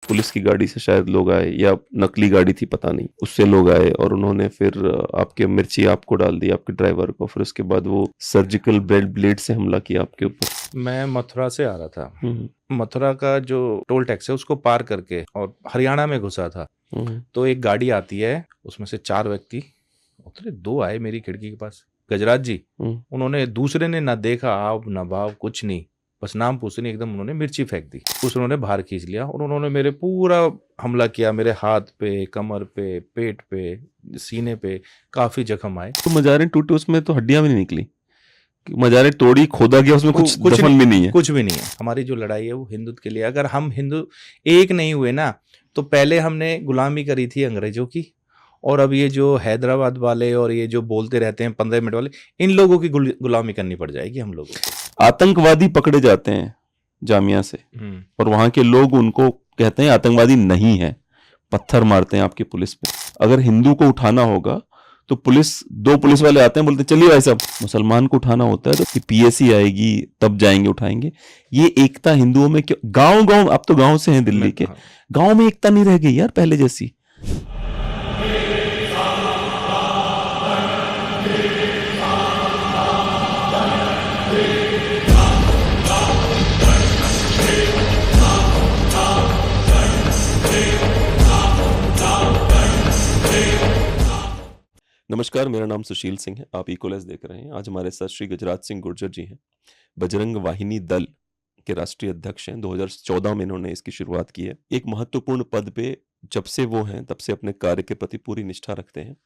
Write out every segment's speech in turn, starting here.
Police की गाड़ी से शायद लोग आए या नकली गाड़ी थी पता नहीं, उससे लोग आए और उन्होंने फिर आपके मिर्ची आपको डाल दी, आपके ड्राइवर को, फिर उसके बाद वो सर्जिकल ब्लेड से हमला किया आपके ऊपर। मैं मथुरा से आ रहा था। हम्म मथुरा का जो टोल टैक्स है उसको पार करके और हरियाणा में घुसा था, हम्म तो एक गाड़ी आती है, उसमें से 4 व्यक्ति उतरे, 2 आए मेरी खिड़की के पास, गजराज जी। हम्म। उन्होंने, दूसरे ने ना देखा आप ना भाव कुछ नहीं, बस नाम पूछने एकदम उन्होंने मिर्ची फेंक दी, उस उन्होंने बाहर खींच लिया और उन्होंने मेरे पूरा हमला किया, मेरे हाथ पे, कमर पे, पेट पे, सीने पे काफी जख्म आए। तो मजारे टूटे, उसमें तो हड्डियां भी नहीं निकली, मजारे तोड़ी, खोदा गया, उसमें कुछ कुछ दफन भी नहीं है। कुछ भी नहीं है। हमारी जो लड़ाई है वो हिंदुत्व के लिए। अगर हम हिंदू एक नहीं हुए ना, तो पहले हमने गुलामी करी थी अंग्रेजों की, और अब ये जो हैदराबाद वाले और ये जो बोलते रहते हैं 15 मिनट वाले, इन लोगों की गुलामी करनी पड़ जाएगी हम लोगों को। आतंकवादी पकड़े जाते हैं जामिया से और वहां के लोग उनको कहते हैं आतंकवादी नहीं है, पत्थर मारते हैं आपकी पुलिस पे। अगर हिंदू को उठाना होगा तो पुलिस, 2 पुलिस वाले आते हैं, बोलते हैं चलिए भाई साहब। मुसलमान को उठाना होता है तो कि पीएसी आएगी तब जाएंगे उठाएंगे। ये एकता हिंदुओं में क्यों? गांव गांव, आप तो गांव से हैं दिल्ली के, गांव में एकता नहीं रह गई यार पहले जैसी। नमस्कार, मेरा नाम सुशील सिंह है, आप इकोलेस देख रहे हैं। आज हमारे साथ श्री गजराज सिंह गुर्जर जी हैं, बजरंग वाहिनी दल के राष्ट्रीय अध्यक्ष हैं। 2014 में इन्होंने इसकी शुरुआत की है। एक महत्वपूर्ण पद पे जब से वो हैं तब से अपने कार्य के प्रति पूरी निष्ठा रखते हैं।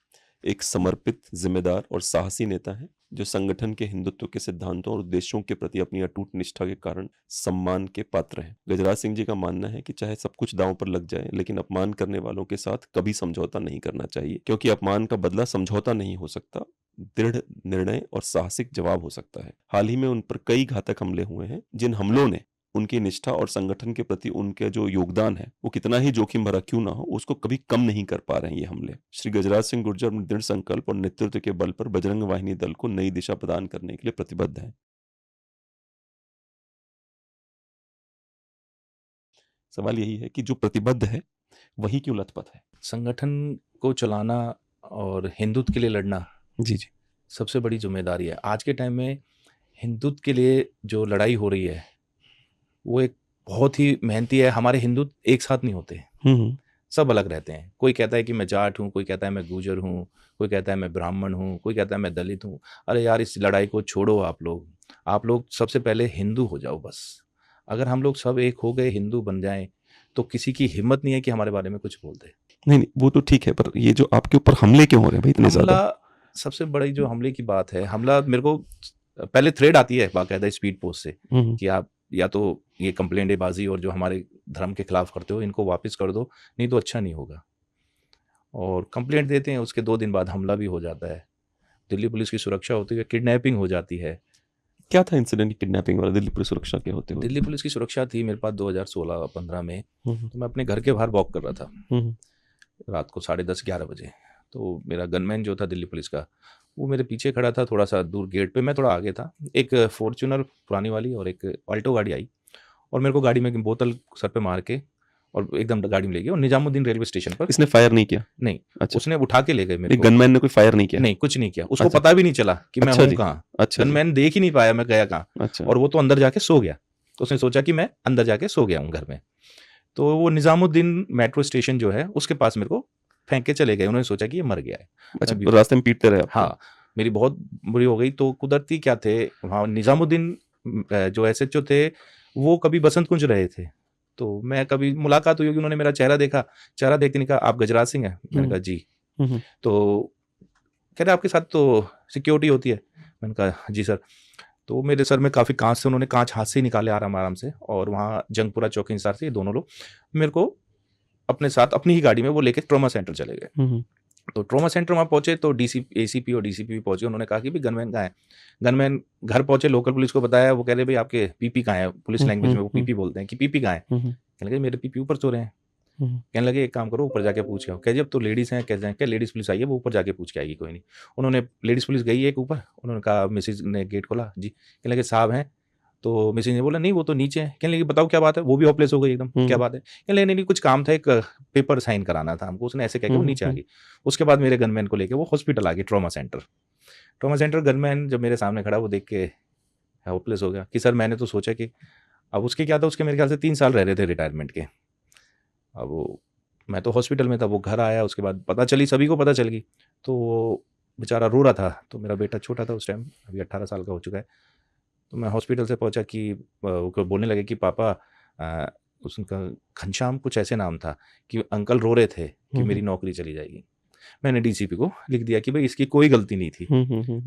एक समर्पित, जिम्मेदार और साहसी नेता हैं जो संगठन के हिंदुत्व के सिद्धांतों और उद्देश्यों के प्रति अपनी अटूट निष्ठा के कारण सम्मान के पात्र हैं। गजराज सिंह जी का मानना है कि चाहे सब कुछ दांव पर लग जाए, लेकिन अपमान करने वालों के साथ कभी समझौता नहीं करना चाहिए, क्योंकि अपमान का बदला समझौता नहीं हो सकता, दृढ़ निर्णय और साहसिक जवाब हो सकता है। हाल ही में उन पर कई घातक हमले हुए हैं, जिन हमलों ने उनकी निष्ठा और संगठन के प्रति उनके जो योगदान है, वो कितना ही जोखिम भरा क्यों ना हो, उसको कभी कम नहीं कर पा रहे हैं ये हमले। श्री गजराज सिंह गुर्जर अपने दृढ़ संकल्प और नेतृत्व के बल पर बजरंग वाहिनी दल को नई दिशा प्रदान करने के लिए प्रतिबद्ध हैं। सवाल यही है कि जो प्रतिबद्ध है वही क्यों लथपथ है? संगठन को चलाना और हिंदुत्व के लिए लड़ना जी जी। सबसे बड़ी जिम्मेदारी है। आज के टाइम में हिंदुत्व के लिए जो लड़ाई हो रही है वो एक बहुत ही मेहनती है। हमारे हिंदू एक साथ नहीं होते, सब अलग रहते हैं। कोई कहता है कि मैं जाट हूँ, कोई कहता है मैं गुर्जर हूँ, कोई कहता है मैं ब्राह्मण हूँ, कोई कहता है मैं दलित हूँ। अरे यार, इस लड़ाई को छोड़ो। आप लोग सबसे पहले हिंदू हो जाओ बस। अगर हम लोग सब एक हो गए, हिंदू बन जाएं, तो किसी की हिम्मत नहीं है कि हमारे बारे में कुछ बोल दे। नहीं, वो तो ठीक है, पर ये जो आपके ऊपर हमले क्यों हो रहे हैं भाई इतने ज्यादा? सबसे बड़ी जो हमले की बात है, हमला मेरे को पहले थ्रेड आती है बाकायदा स्पीड पोस्ट से कि आप या तो ये कंप्लेंटबाजी और जो हमारे धर्म के खिलाफ करते हो इनको वापस कर दो, नहीं तो अच्छा नहीं होगा। और कंप्लेंट देते हैं, उसके 2 दिन बाद हमला भी हो जाता है। दिल्ली पुलिस की सुरक्षा होती है, किडनैपिंग हो जाती है। क्या था इंसिडेंट किडनैपिंग वाला दिल्ली पुलिस सुरक्षा के होते हुए? दिल्ली पुलिस की सुरक्षा थी मेरे पास 2016-15 में। तो मैं अपने घर के बाहर वॉक कर रहा था रात को 10:30-11 बजे। तो मेरा गनमैन जो था दिल्ली पुलिस का, वो मेरे पीछे खड़ा था, थोड़ा सा दूर गेट पे, मैं थोड़ा आगे था। एक फॉर्च्यूनर पुरानी वाली और एक ऑल्टो गाड़ी आई और मेरे को गाड़ी में बोतल सर पे मार के और एकदम गाड़ी में ले गई और निजामुद्दीन रेलवे स्टेशन पर। इसने फायर नहीं किया? नहीं। अच्छा। उसने उठा के ले गए मेरे को। गनमैन ने कोई फायर नहीं किया? नहीं, कुछ नहीं किया। उसको अच्छा। पता भी नहीं चला कि मैं अच्छा हूँ जी। कहाँ। अच्छा। गनमैन देख ही नहीं पाया मैं गया कहाँ। अच्छा। और वो तो अंदर जाके सो गया, तो उसने सोचा कि मैं अंदर जाके सो गया हूँ घर में। तो वो निजामुद्दीन मेट्रो स्टेशन जो है उसके पास मेरे को फेंक के चले गए। उन्होंने सोचा कि ये मर गया है। अच्छा, रास्ते में पीटते रहे आपको? हाँ, मेरी बहुत बुरी हो गई। तो कुदरती क्या थे, वहाँ निजामुद्दीन जो एसएचओ थे वो कभी बसंत कुंज रहे थे, तो मैं कभी मुलाकात हुई होगी, उन्होंने मेरा चेहरा देखा, चेहरा देखते नहीं कहा आप गजराज सिंह हैं? मैंने कहा जी। तो कह रहे आपके साथ तो सिक्योरिटी होती है? मैंने कहा जी सर। तो मेरे सर में काफ़ी कांच से उन्होंने कांच हाथ से निकाले आराम आराम से, और वहाँ जंगपुरा चौकी इंसार से ये दोनों लोग मेरे को अपने साथ अपनी ही गाड़ी में वो लेके ट्रॉमा सेंटर चले गए। तो ट्रॉमा सेंटर वहाँ पहुंचे तो एसीपी और डीसीपी भी पहुंचे। उन्होंने कहा कि भाई गनमैन कहाँ है? गनमैन घर पहुंचे, लोकल पुलिस को बताया, वो कह रहे भाई आपके पीपी कहाँ है? पुलिस लैंग्वेज में वो पीपी बोलते हैं कि पीपी कहाँ है? कहने लगे मेरे पीपी ऊपर सो रहे हैं। कहने लगे एक काम करो, ऊपर जाके पूछ के आओ। कह जी अब तो लेडीज़ हैं, कहते हैं क्या लेडीज़ पुलिस आई है, वो ऊपर जाके पूछ के आएगी। कोई नहीं। उन्होंने लेडीज़ पुलिस गई एक ऊपर, उन्होंने कहा मिसिज ने गेट खोला जी। कहने लगे साहब हैं? तो मिसेज ने बोला नहीं वो तो नीचे है। कहने लगी बताओ क्या बात है, वो भी होपलेस हो गई एकदम, क्या बात है। कहने लगी नहीं कुछ काम था, एक पेपर साइन कराना था हमको, उसने ऐसे कह के वो नीचे आ गई। उसके बाद मेरे गनमैन को लेके वो हॉस्पिटल आ गई, ट्रॉमा सेंटर। गनमैन जब मेरे सामने खड़ा वो देख के होपलेस हो गया कि सर मैंने तो सोचा कि अब उसके क्या था, उसके मेरे ख्याल से 3 साल रह रहे थे रिटायरमेंट के। अब वो मैं तो हॉस्पिटल में था, वो घर आया, उसके बाद पता चली, सभी को पता चल गई, तो वो बेचारा रो रहा था। तो मेरा बेटा छोटा था उस टाइम, अभी 18 साल का हो चुका है। तो मैं हॉस्पिटल से पहुंचा कि वो बोलने लगे कि पापा उसका घनश्याम कुछ ऐसे नाम था कि अंकल रो रहे थे कि मेरी नौकरी चली जाएगी। मैंने डीसीपी को लिख दिया कि भाई इसकी कोई गलती नहीं थी,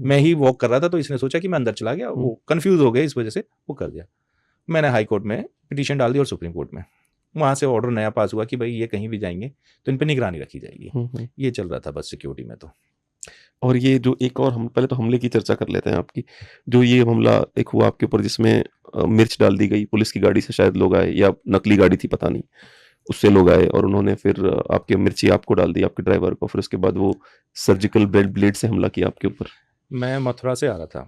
मैं ही वॉक कर रहा था तो इसने सोचा कि मैं अंदर चला गया, वो कंफ्यूज हो गए, इस वजह से वो कर दिया। मैंने हाई कोर्ट में पिटीशन डाल दी और सुप्रीम कोर्ट में, वहाँ से ऑर्डर नया पास हुआ कि भाई ये कहीं भी जाएंगे तो इन पर निगरानी रखी जाएगी। ये चल रहा था बस सिक्योरिटी में। तो और ये जो एक और हम पहले तो हमले की चर्चा कर लेते हैं आपकी, जो ये हमला एक हुआ आपके ऊपर जिसमें मिर्च डाल दी गई, पुलिस की गाड़ी से शायद लोग आए या नकली गाड़ी थी पता नहीं, उससे लोग आए और उन्होंने फिर आपके मिर्ची आपको डाल दी, आपके ड्राइवर को, फिर उसके बाद वो सर्जिकल ब्लेड से हमला किया आपके ऊपर। मैं मथुरा से आ रहा था,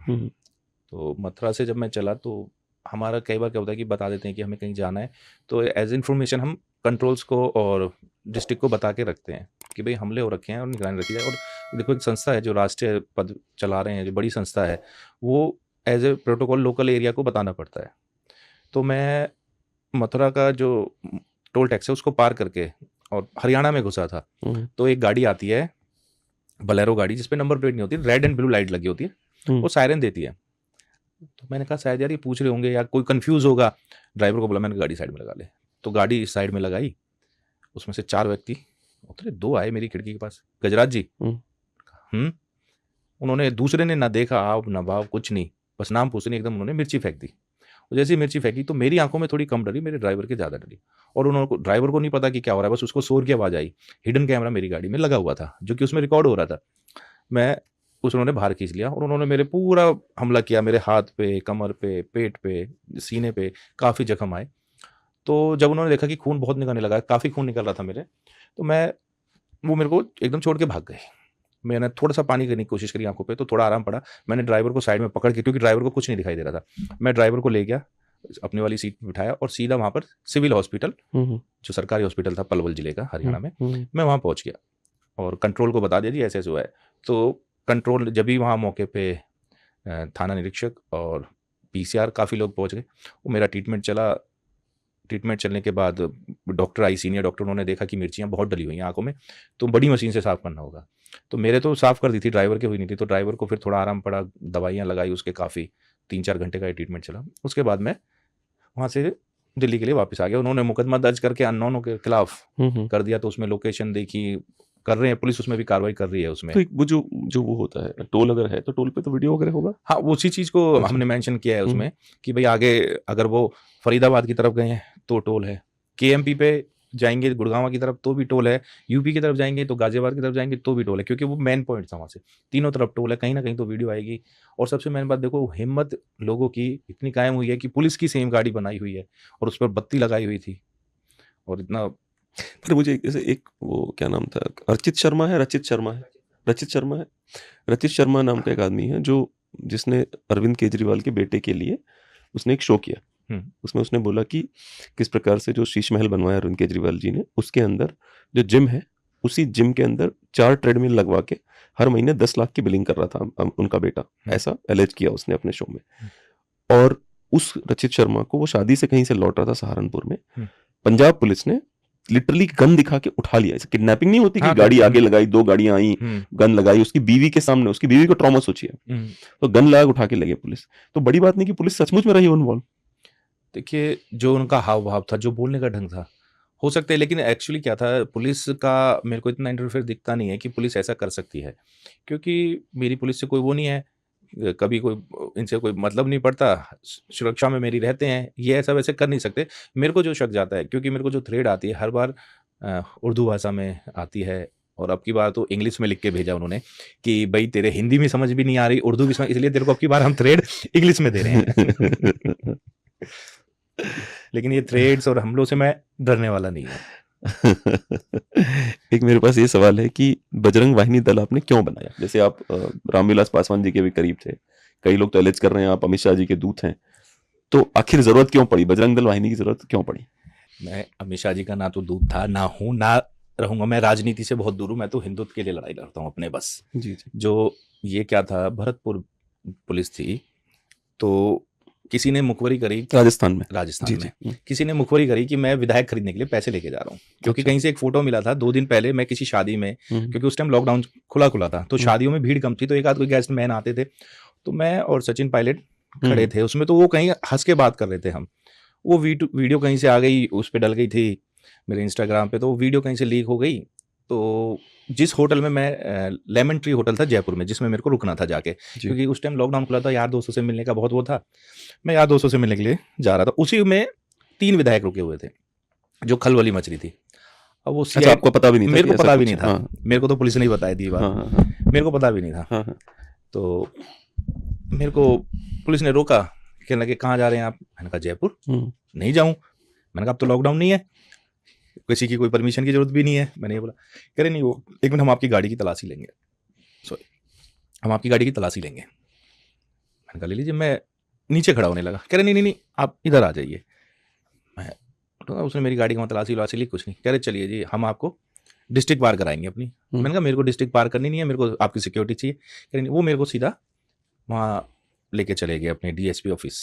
तो मथुरा से जब मैं चला तो हमारा कई बार क्या होता है कि बता देते हैं कि हमें कहीं जाना है, तो एज इन्फॉर्मेशन हम कंट्रोल्स को और डिस्ट्रिक्ट को बता के रखते हैं कि भाई हमले हो रखे हैं और निगरानी रखी जाए। और देखो एक संस्था है जो राष्ट्रीय पद चला रहे हैं, जो बड़ी संस्था है, वो as a protocol local area को बताना पड़ता है। तो मैं मथुरा का जो टोल टैक्स है उसको पार करके और हरियाणा में घुसा था। तो एक गाड़ी आती है, बलेरो गाड़ी, जिसपे नंबर प्लेट नहीं होती, रेड एंड ब्लू लाइट लगी होती है, वो सायरन देती है। तो मैंने कहा शायद यार ये पूछ रहे होंगे या कोई कंफ्यूज होगा। ड्राइवर को बोला, मैंने गाड़ी साइड में लगा ले। तो गाड़ी साइड में लगाई, उसमें से 4 व्यक्ति उतरे, 2 आए मेरी खिड़की के पास, गजराज जी। उन्होंने, दूसरे ने ना देखा आप ना भाव कुछ नहीं, बस नाम पूछने एकदम उन्होंने मिर्ची फेंक दी। जैसे ही मिर्ची फेंकी तो मेरी आंखों में थोड़ी कम डरी, मेरे ड्राइवर के ज़्यादा डरी। और उन्होंने, ड्राइवर को नहीं पता कि क्या हो रहा है, बस उसको शोर की आवाज़ आई। हिडन कैमरा मेरी गाड़ी में लगा हुआ था जो कि उसमें रिकॉर्ड हो रहा था। उन्होंने बाहर खींच लिया और उन्होंने मेरे पूरा हमला किया, मेरे हाथ पे, कमर पे, पेट पे, सीने पे काफ़ी जख्म आए। तो जब उन्होंने देखा कि खून बहुत निकलने लगा, काफ़ी खून निकल रहा था मेरे, तो वो मेरे को एकदम छोड़ के भाग गए। मैंने थोड़ा सा पानी करने की कोशिश करी आंखों पे, तो थोड़ा आराम पड़ा। मैंने ड्राइवर को साइड में पकड़ के, क्योंकि ड्राइवर को कुछ नहीं दिखाई दे रहा था, मैं ड्राइवर को ले गया, अपनी वाली सीट पे बिठाया और सीधा वहाँ पर सिविल हॉस्पिटल, जो सरकारी हॉस्पिटल था पलवल जिले का, हरियाणा में, मैं वहाँ पहुँच गया और कंट्रोल को बता दिया जी ऐसे ऐसे हुआ है। तो कंट्रोल जब भी वहाँ मौके पे थाना निरीक्षक और पीसीआर काफ़ी लोग पहुँच गए, वो मेरा ट्रीटमेंट चला। ट्रीटमेंट चलने के बाद डॉक्टर आई, सीनियर डॉक्टर, उन्होंने देखा कि मिर्चियाँ बहुत डली हुई हैं आंखों में, तो बड़ी मशीन से साफ़ करना होगा। तो मेरे तो साफ़ कर दी थी, ड्राइवर के हुई नहीं थी, तो ड्राइवर को फिर थोड़ा आराम पड़ा, दवाइयाँ लगाई उसके, काफ़ी 3-4 घंटे का ट्रीटमेंट चला। उसके बाद मैं वहाँ से दिल्ली के लिए वापस आ गया। उन्होंने मुकदमा दर्ज करके अननोनों के खिलाफ कर दिया, तो उसमें लोकेशन देखी, कर रहे हैं, पुलिस उसमें भी कार्रवाई कर रही है उसमें। तो वो जो वो होता है टोल, अगर है तो टोल पे तो वीडियो वगैरह होगा। हाँ, उसी चीज़ को हमने मेंशन किया है उसमें कि भाई आगे अगर वो फरीदाबाद की तरफ गए हैं तो टोल है, केएमपी पे जाएंगे गुड़गांव की तरफ तो भी टोल है, यूपी की तरफ जाएंगे तो गाजियाबाद की तरफ जाएंगे तो भी टोल है, क्योंकि वो मेन पॉइंट था वहाँ से, तीनों तरफ टोल है, कहीं ना कहीं तो वीडियो आएगी। और सबसे मेन बात देखो, हिम्मत लोगों की इतनी कायम हुई है कि पुलिस की सेम गाड़ी बनाई हुई है और उस पर बत्ती लगाई हुई थी, और इतना। फिर मुझे जैसे एक वो क्या नाम था, रचित शर्मा है रचित शर्मा नाम का एक आदमी है जिसने अरविंद केजरीवाल के बेटे के लिए उसने एक शो किया। उसमें उसने बोला कि किस प्रकार से जो शीश महल बनवाया अरविंद केजरीवाल जी ने, उसके अंदर जो जिम है, उसी जिम के अंदर 4 ट्रेडमिल लगवा के हर महीने 10 लाख की बिलिंग कर रहा था उनका बेटा, ऐसा एलेज किया उसने अपने शो में। और उस रचित शर्मा को, वो शादी से कहीं से लौट रहा था सहारनपुर में, पंजाब पुलिस ने लिटरली गन दिखा के उठा लिया। ऐसे किडनैपिंग नहीं होती कि गाड़ी आगे लगाई, 2 गाड़ियां आई, गन लगाई, उसकी बीवी के सामने, उसकी बीवी को ट्रॉमा सोचिए, तो गन लगा उठा के लगे पुलिस। तो बड़ी बात नहीं कि पुलिस सचमुच में रही इन्वॉल्व। देखिए, जो उनका हाव भाव था, जो बोलने का ढंग था, हो सकता है, लेकिन एक्चुअली क्या था, पुलिस का मेरे को इतना इंटरफेयर दिखता नहीं है कि पुलिस ऐसा कर सकती है, क्योंकि मेरी पुलिस से कोई वो नहीं है, कभी कोई इनसे कोई मतलब नहीं पड़ता, सुरक्षा में मेरी रहते हैं, ये ऐसा वैसे कर नहीं सकते। मेरे को जो शक जाता है, क्योंकि मेरे को जो थ्रेड आती है हर बार उर्दू भाषा में आती है, और अब की बार तो इंग्लिश में लिख के भेजा उन्होंने कि भाई तेरे हिंदी में समझ भी नहीं आ रही, उर्दू भी समझ, इसलिए तेरे को अब की बार हम थ्रेड इंग्लिश में दे रहे हैं। लेकिन ये थ्रेड्स और हमलों से मैं डरने वाला नहीं है। एक मेरे पास ये सवाल है कि बजरंग वाहिनी दल आपने क्यों बनाया? जैसे आप रामविलास पासवान जी के भी करीब थे, कई लोग तो एलिज कर रहे हैं आप अमित शाह जी के दूत हैं, तो आखिर जरूरत क्यों पड़ी, बजरंग दल वाहिनी की जरूरत क्यों पड़ी? मैं अमित शाह जी का ना तो दूत था, ना हूँ, ना रहूंगा। मैं राजनीति से बहुत दूर हूँ। मैं तो हिंदुत्व के लिए लड़ाई लड़ता हूँ अपने बस। जी जी। जो ये क्या था, भरतपुर पुलिस थी, तो किसी ने मुखबरी करी, राजस्थान में? राजस्थान जी में जी। किसी ने मुखबरी करी कि मैं विधायक खरीदने के लिए पैसे लेके जा रहा हूँ, क्योंकि अच्छा। कहीं से एक फोटो मिला था 2 दिन पहले मैं किसी शादी में, क्योंकि उस टाइम लॉकडाउन खुला खुला था, तो शादियों में भीड़ कम थी, तो एक आध कोई गेस्ट मैन आते थे, तो मैं और सचिन पायलट खड़े थे उसमें, तो वो कहीं हंस के बात कर रहे थे हम। वो वीडियो कहीं से आ गई, उस पर डल गई थी मेरे इंस्टाग्राम पे, तो वो वीडियो कहीं से लीक हो गई। तो जिस होटल में मैं, लेमन ट्री होटल था जयपुर में, जिसमें मेरे को रुकना था जाके, जी। क्योंकि उस टाइम लॉकडाउन खुला था, यार दोस्तों से मिलने का बहुत वो था, मैं यार दोस्तों से मिलने के लिए जा रहा था। उसी में 3 विधायक रुके हुए थे, जो खलबली मच रही थी। अब वो अच्छा, आपको पता भी नहीं था मेरे कि को ऐसा पता भी कुछ नहीं है? था। हाँ मेरे को तो पुलिस ने ही बताई थी बात। हाँ हाँ हाँ मेरे को पता भी नहीं था। हाँ हाँ। तो मेरे को पुलिस ने रोका, कहने लगे कहाँ जा रहे हैं आप? मैंने कहा जयपुर। नहीं जाऊँ। मैंने कहा अब तो लॉकडाउन नहीं है, किसी की कोई परमिशन की जरूरत भी नहीं है। मैंने ये बोला। कह रहे नहीं, वो एक मिनट, हम आपकी गाड़ी की तलाशी लेंगे, सॉरी, हम आपकी गाड़ी की तलाशी लेंगे। मैंने कहा ले लीजिए। मैं नीचे खड़ा होने लगा। कह रहे नहीं, आप इधर आ जाइए। मैं तो उसने मेरी गाड़ी की वहाँ तलाशी वलाशी ली, कुछ नहीं। कह रहे चलिए जी, हम आपको डिस्ट्रिक्ट पार कराएंगे अपनी। मैंने कहा मेरे को डिस्ट्रिक्ट पार करनी नहीं है, मेरे को आपकी सिक्योरिटी चाहिए। कह रहे नहीं, वो मेरे को सीधा वहाँ लेके चले गए अपने डीएसपी ऑफिस।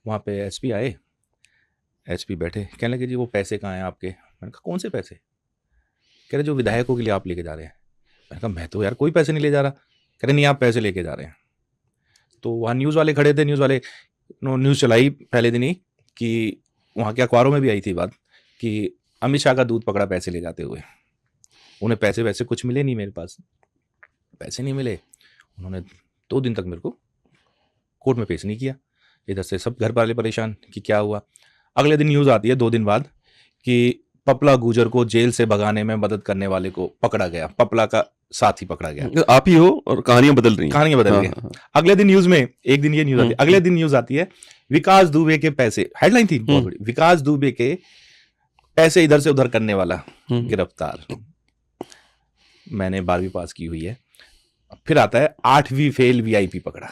वहाँ पे एसपी आए, एसपी बैठे, कहने लगे जी वो पैसे कहाँ हैं आपके? मैंने कहा कौन से पैसे? कह रहे जो विधायकों के लिए आप लेके जा रहे हैं। मैंने कहा मैं तो यार कोई पैसे नहीं ले जा रहा। कह रहे नहीं, आप पैसे लेके जा रहे हैं। तो वहाँ न्यूज़ वाले खड़े थे, न्यूज़ वाले न्यूज़ चलाई पहले दिन ही, कि वहाँ के अखबारों में भी आई थी बात कि अमित शाह का दूध पकड़ा पैसे ले जाते हुए। उन्हें पैसे वैसे कुछ मिले नहीं, मेरे पास पैसे नहीं मिले। उन्होंने 2 दिन तक मेरे को कोर्ट में पेश नहीं किया। इधर से सब घर वाले परेशान कि क्या हुआ। अगले दिन न्यूज़ आती है 2 दिन बाद कि पपला गुजर को जेल से भगाने में मदद करने वाले को पकड़ा गया, पपला का साथी पकड़ा गया। आप ही हो और कहानियां बदल रही हैं। कहानियां बदल रही हैं। अगले दिन न्यूज़ में, एक दिन ये न्यूज़ आती है, अगले दिन न्यूज़ आती है विकास दुबे के पैसे, हेडलाइन थी बहुत बड़ी, विकास दुबे के पैसे इधर से उधर करने वाला गिरफ्तार। मैंने 12वीं पास की हुई है। फिर आता है 8वीं फेल वीआईपी पकड़ा।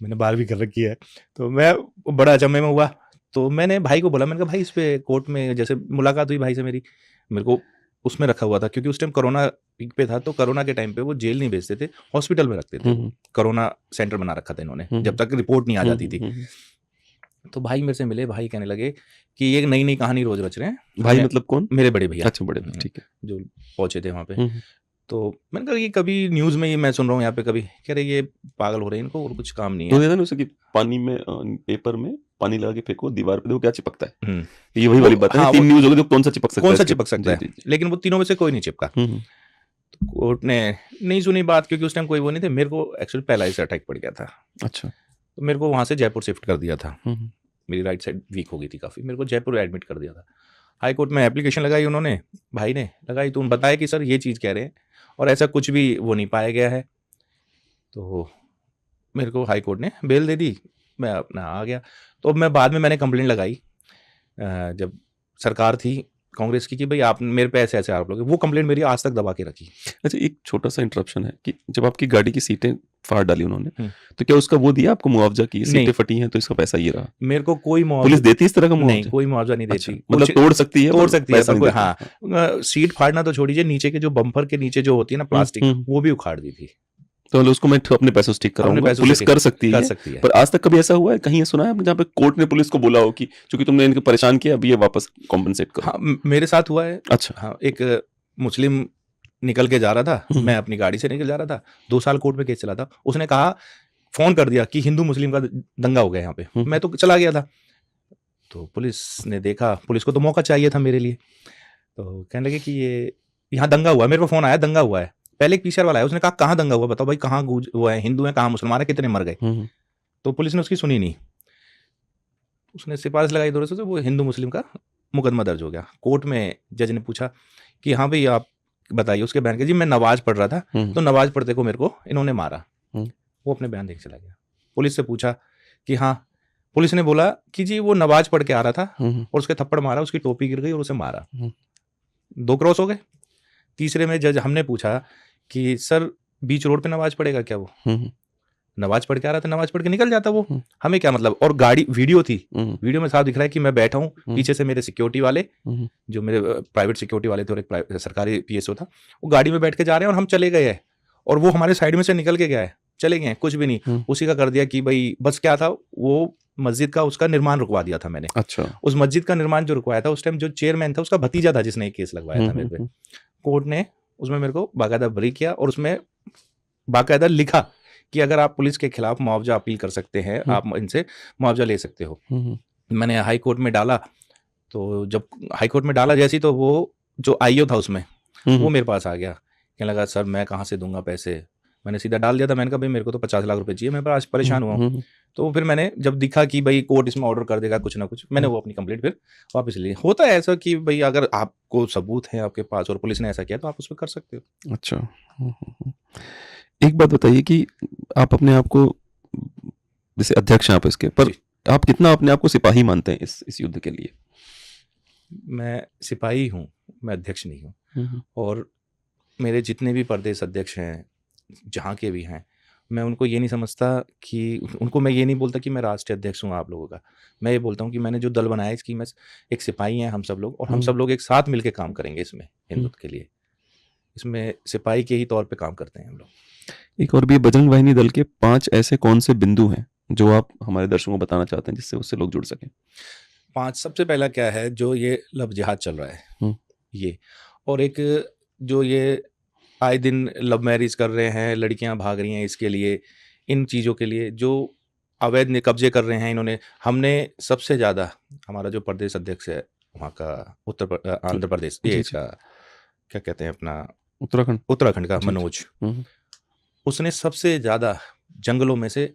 मैंने 12वीं कर रखी है, तो मैं बड़ा अचंभे में हुआ। तो मैंने भाई को बोला, मैंने कहा भाई इस पे कोर्ट में जैसे मुलाकात हुई भाई से मेरी, मेरे को उसमें रखा हुआ था, क्योंकि उस टाइम कोरोना पीक पे था, तो कोरोना के टाइम पे वो जेल नहीं भेजते थे, हॉस्पिटल में रखते थे। कोरोना सेंटर बना रखा था इन्होंने, जब तक रिपोर्ट नहीं आ जाती थी। तो भाई मेरे से मिले, भाई कहने लगे कि ये नई नई कहानी रोज रच रहे हैं। भाई मतलब कौन? मेरे बड़े भैया। अच्छा, बड़े भैया, ठीक है, जो पहुंचे थे वहाँ पे। तो मैंने कहा ये कभी न्यूज़ में ही मैं सुन रहा हूँ यहाँ पे, कभी कह रहे ये पागल हो रहे हैं, इनको और कुछ काम नहीं है। तो उसे कि पानी में पेपर में पानी लगा के फेंको दीवार पे, देखो क्या चिपकता है। ये वही वाली बात है। हाँ, 3 न्यूज़ हो गई, तो कौन सा चिपक सकता है? कौन सा चिपक सकता है? लेकिन वो तीनों में से कोई नहीं चिपका। तो कोर्ट ने नहीं सुनी बात, क्योंकि उस टाइम कोई वो नहीं थे। मेरे को एक्चुअली पहला ही से अटैक पड़ गया था। अच्छा। तो मेरे को वहाँ से जयपुर शिफ्ट कर दिया था। मेरी राइट साइड वीक हो गई थी काफ़ी, मेरे को जयपुर एडमिट कर दिया था। हाई कोर्ट में एप्लीकेशन लगाई उन्होंने, भाई ने लगाई, तो उन्होंने बताया कि सर ये चीज़ कह रहे हैं और ऐसा कुछ भी वो नहीं पाया गया है। तो मेरे को हाई कोर्ट ने बेल दे दी, मैं अपना आ गया। तो अब मैं बाद में मैंने कंप्लेंट लगाई, जब सरकार थी कांग्रेस की, कि भाई आप मेरे पे ऐसे ऐसे आरोप लगे। वो कंप्लेंट मेरी आज तक दबा के रखी। अच्छा, एक छोटा सा इंटरप्शन है कि जब आपकी गाड़ी की सीटें फाड़ डाली उन्होंने, तो क्या उसका वो दिया आपको मुआवजा की सीटें फटी हैं तो इसका पैसा ये रहा? मेरे को कोई मुआवजा, पुलिस देती इस तरह का मुआवजा? नहीं, कोई मुआवजा नहीं देती। अच्छा, मतलब तोड़ सकती है, पर हाँ, सीट फाड़ना तो छोड़िए, नीचे के जो बम्पर के नीचे जो होती है ना प्लास्टिक, वो भी उखाड़ दी थी। तो उसको मैं अपने पैसों से ठीक कराऊंगा, पुलिस कर सकती है। पर आज तक कभी ऐसा हुआ है, कहीं ये सुना है जहाँ पे कोर्ट ने पुलिस को बोला हो कि चूंकि तुमने इनको परेशान किया, अभी ये वापस कॉम्पनसेट करो? हाँ, मेरे साथ हुआ है। अच्छा। हाँ, एक मुस्लिम निकल के जा रहा था, मैं अपनी गाड़ी से निकल जा रहा था, 2 साल कोर्ट में केस चला था। उसने कहा, फोन कर दिया कि हिंदू मुस्लिम का दंगा हो गया यहाँ पे। मैं तो चला गया था। तो पुलिस ने देखा, पुलिस को तो मौका चाहिए था मेरे लिए, तो कहने लगे कि ये यहाँ दंगा हुआ है। मेरे को फोन आया, दंगा हुआ है। पहले एक पीसीआर वाला है, उसने कहा कहाँ दंगा हुआ, बताओ भाई, कहाँ वो है, हिंदू है, कहाँ मुसलमान है, कितने मर गए? तो पुलिस ने उसकी सुनी नहीं, उसने सिफारिश लगाई दोनों से, वो हिंदू मुस्लिम का मुकदमा दर्ज हो गया। कोर्ट में जज ने पूछा कि हाँ भाई आप बताइए। उसके बयान के, जी मैं नमाज पढ़ रहा था, तो नमाज पढ़ते को मेरे को इन्होंने मारा। वो अपने बयान देख चला गया। पुलिस से पूछा कि हाँ, पुलिस ने बोला कि जी वो नमाज पढ़ के आ रहा था और उसके थप्पड़ मारा, उसकी टोपी गिर गई और उसे मारा। 2 क्रॉस हो गए। तीसरे में जज हमने पूछा कि सर बीच रोड पे नमाज पढ़ेगा क्या वो? नमाज पढ़ के आ रहा था, नमाज पढ़ के निकल जाता वो, हमें क्या मतलब। और गाड़ी वीडियो थी, वीडियो में साफ दिख रहा है कि मैं बैठा हूँ, पीछे से मेरे सिक्योरिटी वाले, जो मेरे प्राइवेट सिक्योरिटी वाले थे और एक सरकारी PSO था, वो गाड़ी में बैठ के जा रहे हैं और हम चले गए हैं, और वो हमारे साइड में से निकल के गया है, चले गए, कुछ भी नहीं। उसी का कर दिया कि भाई बस क्या था, वो मस्जिद का उसका निर्माण रुकवा दिया था मैंने। अच्छा। उस मस्जिद का निर्माण जो रुकवाया था, उस टाइम जो चेयरमैन था उसका भतीजा था जिसने केस लगवाया था मेरे पे। कोर्ट ने उसमें मेरे को बाकायदा बरी किया, और उसमें बाकायदा लिखा कि अगर आप पुलिस के खिलाफ मुआवजा अपील कर सकते हैं, आप इनसे मुआवजा ले सकते हो। मैंने हाई कोर्ट में डाला, तो जब हाई कोर्ट में डाला जैसी, तो वो जो IO था उसमें, वो मेरे पास आ गया, कहने लगा सर मैं कहाँ से दूंगा पैसे। मैंने सीधा डाल दिया था, मैंने कहा भाई मेरे को तो 50 लाख रुपए चाहिए, मैं बड़ा परेशान हुआ हूँ। तो फिर मैंने जब दिखा कि भाई कोर्ट इसमें ऑर्डर कर देगा कुछ ना कुछ, मैंने वो अपनी कंप्लेंट फिर वापस ली। होता है ऐसा कि भाई अगर आपको सबूत है आपके पास और पुलिस ने ऐसा किया तो आप उस पर कर सकते हो। अच्छा। एक बात बताइए कि आप अपने आप को, जैसे अध्यक्ष हैं आप इसके, पर आप कितना अपने आप को सिपाही मानते हैं इस युद्ध के लिए? मैं सिपाही हूँ, मैं अध्यक्ष नहीं हूँ। और मेरे जितने भी प्रदेश अध्यक्ष हैं, जहाँ के भी हैं, मैं उनको ये नहीं समझता कि उनको मैं ये नहीं बोलता कि मैं राष्ट्रीय अध्यक्ष हूँ आप लोगों का। मैं ये बोलता हूँ कि मैंने जो दल बनाया है इसकी मैं एक सिपाही हैं हम सब लोग, और हम सब लोग एक साथ मिलकर काम करेंगे इसमें, हिंदुत्व के लिए। इसमें सिपाही के ही तौर पे काम करते हैं हम लोग। एक और भी, बजरंग वाहिनी दल के 5 ऐसे कौन से बिंदु हैं जो आप हमारे दर्शकों को बताना चाहते हैं जिससे उससे लोग जुड़ सकें? 5 सबसे पहला क्या है, जो ये लव जिहाद चल रहा है ये, और एक जो ये आए दिन लव मैरिज कर रहे हैं, लड़कियां भाग रही हैं इसके लिए, इन चीज़ों के लिए जो अवैध कब्जे कर रहे हैं इन्होंने। हमने सबसे ज़्यादा, हमारा जो प्रदेश अध्यक्ष है वहाँ का आंध्र प्रदेश, ये का क्या कहते हैं अपना, उत्तराखंड का मनोज, उसने सबसे ज़्यादा जंगलों में से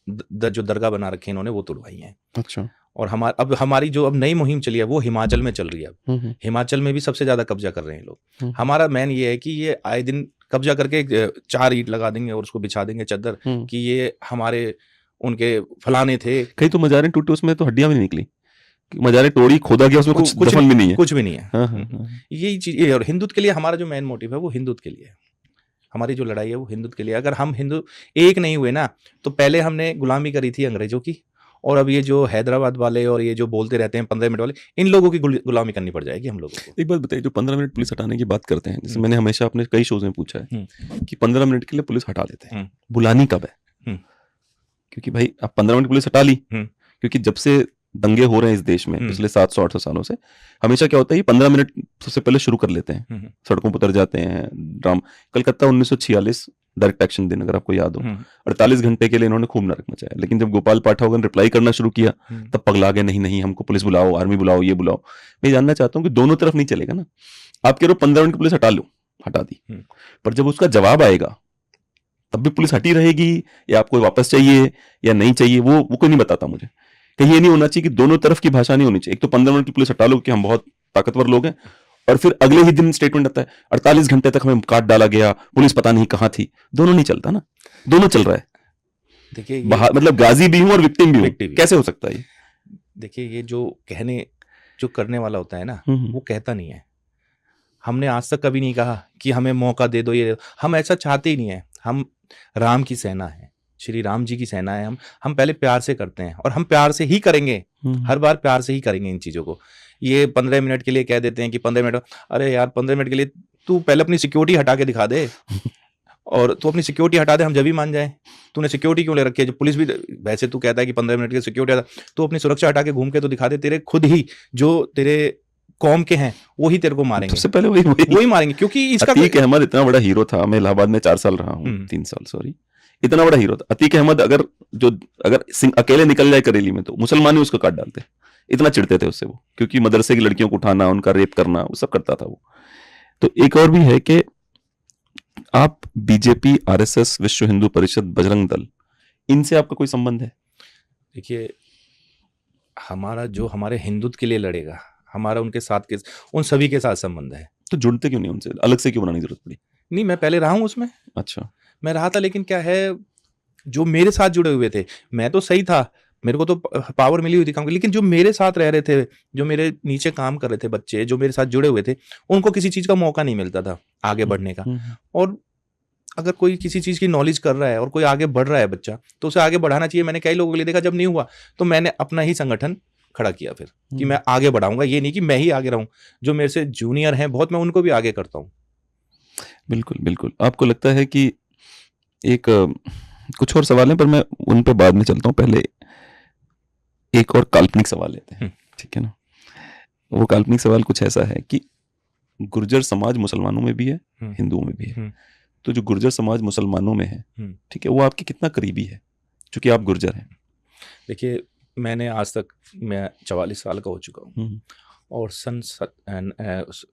जो दरगाह बना रखी है इन्होंने वो तुड़वाई हैं। अच्छा। और हमारी जो अब नई मुहिम चली है वो हिमाचल में चल रही है। अब हिमाचल में भी सबसे ज्यादा कब्जा कर रहे हैं लोग। हमारा मेन ये है कि ये आए दिन कब्जा करके 4 ईंट लगा देंगे और उसको बिछा देंगे चादर कि ये हमारे उनके फलाने थे। कई तो मजारें टूटे, उसमें तो हड्डियां भी नहीं निकली, मजारें तोड़ी, खोदा गया, उसमें कुछ दफन भी नहीं है, कुछ भी नहीं है। यही चीज, और हिंदुत्व के लिए हमारा जो मेन मोटिव है वो हिंदुत्व के लिए है। हमारी जो लड़ाई है वो हिंदुत्व के लिए। अगर हम हिंदू एक नहीं हुए ना, तो पहले हमने गुलामी करी थी अंग्रेजों की, और अब ये जो हैदराबाद वाले और ये जो बोलते रहते हैं 15 मिनट वाले, इन लोगों की गुलामी करनी पड़ जाएगी हम लोगों को। एक बात बताइए, जो 15 मिनट पुलिस हटाने की बात करते हैं, जैसे मैंने हमेशा अपने कई शोज में पूछा है कि 15 मिनट के लिए पुलिस हटा देते हैं, बुलानी कब है? क्योंकि भाई आप 15 मिनट पुलिस हटा ली, क्योंकि जब से दंगे हो रहे हैं इस देश में पिछले 700-800 सालों से, हमेशा क्या होता है, 15 मिनट सबसे पहले शुरू कर लेते हैं, सड़कों पर उतर जाते हैं। कलकत्ता 1946 डायरेक्ट एक्शन दिन, अगर आपको याद हो, 48 घंटे के लिए इन्होंने खूब नरक मचाया, लेकिन जब गोपाल पाठक ने रिप्लाई करना शुरू किया तब पगला गए, नहीं नहीं हमको पुलिस बुलाओ, आर्मी बुलाओ, ये बुलाओ। मैं जानना चाहता हूँ कि दोनों तरफ नहीं चलेगा ना। आप कह रहे हो 15 मिनट पुलिस हटा लो, हटा दी, पर जब उसका जवाब आएगा तब भी पुलिस हटी रहेगी या आपको वापस चाहिए या नहीं चाहिए, वो कोई नहीं बताता मुझे। कहीं ये नहीं होना चाहिए कि दोनों तरफ की भाषा नहीं होनी चाहिए। एक तो 15 मिनट की पुलिस हटा लो कि हम बहुत ताकतवर लोग हैं, और फिर अगले ही दिन स्टेटमेंट आता है 48 घंटे तक हमें काट डाला गया, पुलिस पता नहीं कहां थी। दोनों नहीं चलता ना, दोनों चल रहा है। देखिए मतलब गाजी भी हूं और विक्टिम भी हूं, कैसे हो सकता है ये? देखिए ये जो करने वाला होता है ना, वो कहता नहीं है। हमने आज तक कभी नहीं कहा कि हमें मौका दे दो, ये हम ऐसा चाहते ही नहीं है। हम राम की सेना है, श्री राम जी की सेना है। हम पहले प्यार से करते हैं और हम प्यार से ही करेंगे, हर बार प्यार से ही करेंगे इन चीजों को। ये 15 मिनट के लिए कह देते हैं कि 15 मिनट, अरे यार 15 मिनट के लिए तू पहले अपनी सिक्योरिटी हटा के दिखा दे, और तू अपनी सिक्योरिटी हटा दे, हम जब भी मान जाए। तूने सिक्योरिटी क्यों ले रखी है? जो पुलिस भी वैसे तू कहता है कि 15 मिनट की सिक्योरिटी, तू अपनी सुरक्षा हटा के घूम के तो दिखा दे। तेरे खुद ही जो तेरे कौम के हैं वो ही तेरे को मारेंगे, सबसे पहले वही मारेंगे। क्योंकि इसका अतीक अहमद इतना बड़ा हीरो था, मैं इलाहाबाद में 4 साल रहा हूँ, 3 साल सॉरी, इतना बड़ा हीरो था अतीक अहमद। अगर अकेले निकल जाए करेली में तो मुसलमान ही उसको काट डालते, इतना चिढ़ते थे उससे वो, क्योंकि मदरसे की लड़कियों को उठाना, उनका रेप करना, वो सब करता था वो। तो एक और भी है कि आप बीजेपी, आरएसएस, विश्व हिंदू परिषद, बजरंग दल, इनसे आपका कोई संबंध है? देखिए हमारा जो हमारे हिंदुत्व के लिए लड़ेगा, हमारा उनके साथ उन सभी के साथ संबंध है। तो जुड़ते क्यों नहीं उनसे? अलग से क्यों बनाने की जरूरत पड़ी? नहीं, मैं पहले रहा हूं उसमें। अच्छा, मैं रहा था, लेकिन क्या है, जो मेरे साथ जुड़े हुए थे, मैं तो सही था, मेरे को तो पावर मिली हुई थी काम की, लेकिन जो मेरे साथ रह रहे थे, जो मेरे नीचे काम कर रहे थे बच्चे, जो मेरे साथ जुड़े हुए थे, उनको किसी चीज का मौका नहीं मिलता था आगे बढ़ने का। और अगर कोई किसी चीज़ की नॉलेज कर रहा है और कोई आगे बढ़ रहा है बच्चा, तो उसे आगे बढ़ाना चाहिए। मैंने कई लोगों के लिए देखा, जब नहीं हुआ तो मैंने अपना ही संगठन खड़ा किया फिर, कि मैं आगे बढ़ाऊंगा। ये नहीं कि मैं ही आगे रहूं, जो मेरे से जूनियर हैं बहुत, मैं उनको भी आगे करता हूँ। बिल्कुल, बिल्कुल। आपको लगता है कि एक कुछ और सवाल हैं, पर मैं उन पे बाद में चलता हूँ। पहले एक और काल्पनिक सवाल लेते हैं, ठीक है ना? वो काल्पनिक सवाल कुछ ऐसा है कि गुर्जर समाज मुसलमानों में भी है, हिंदुओं में भी है। तो जो गुर्जर समाज मुसलमानों में है, ठीक है, वो आपके कितना करीबी है, चूंकि आप गुर्जर हैं? देखिए, मैंने आज तक, मैं 44 साल का हो चुका हूँ, और सन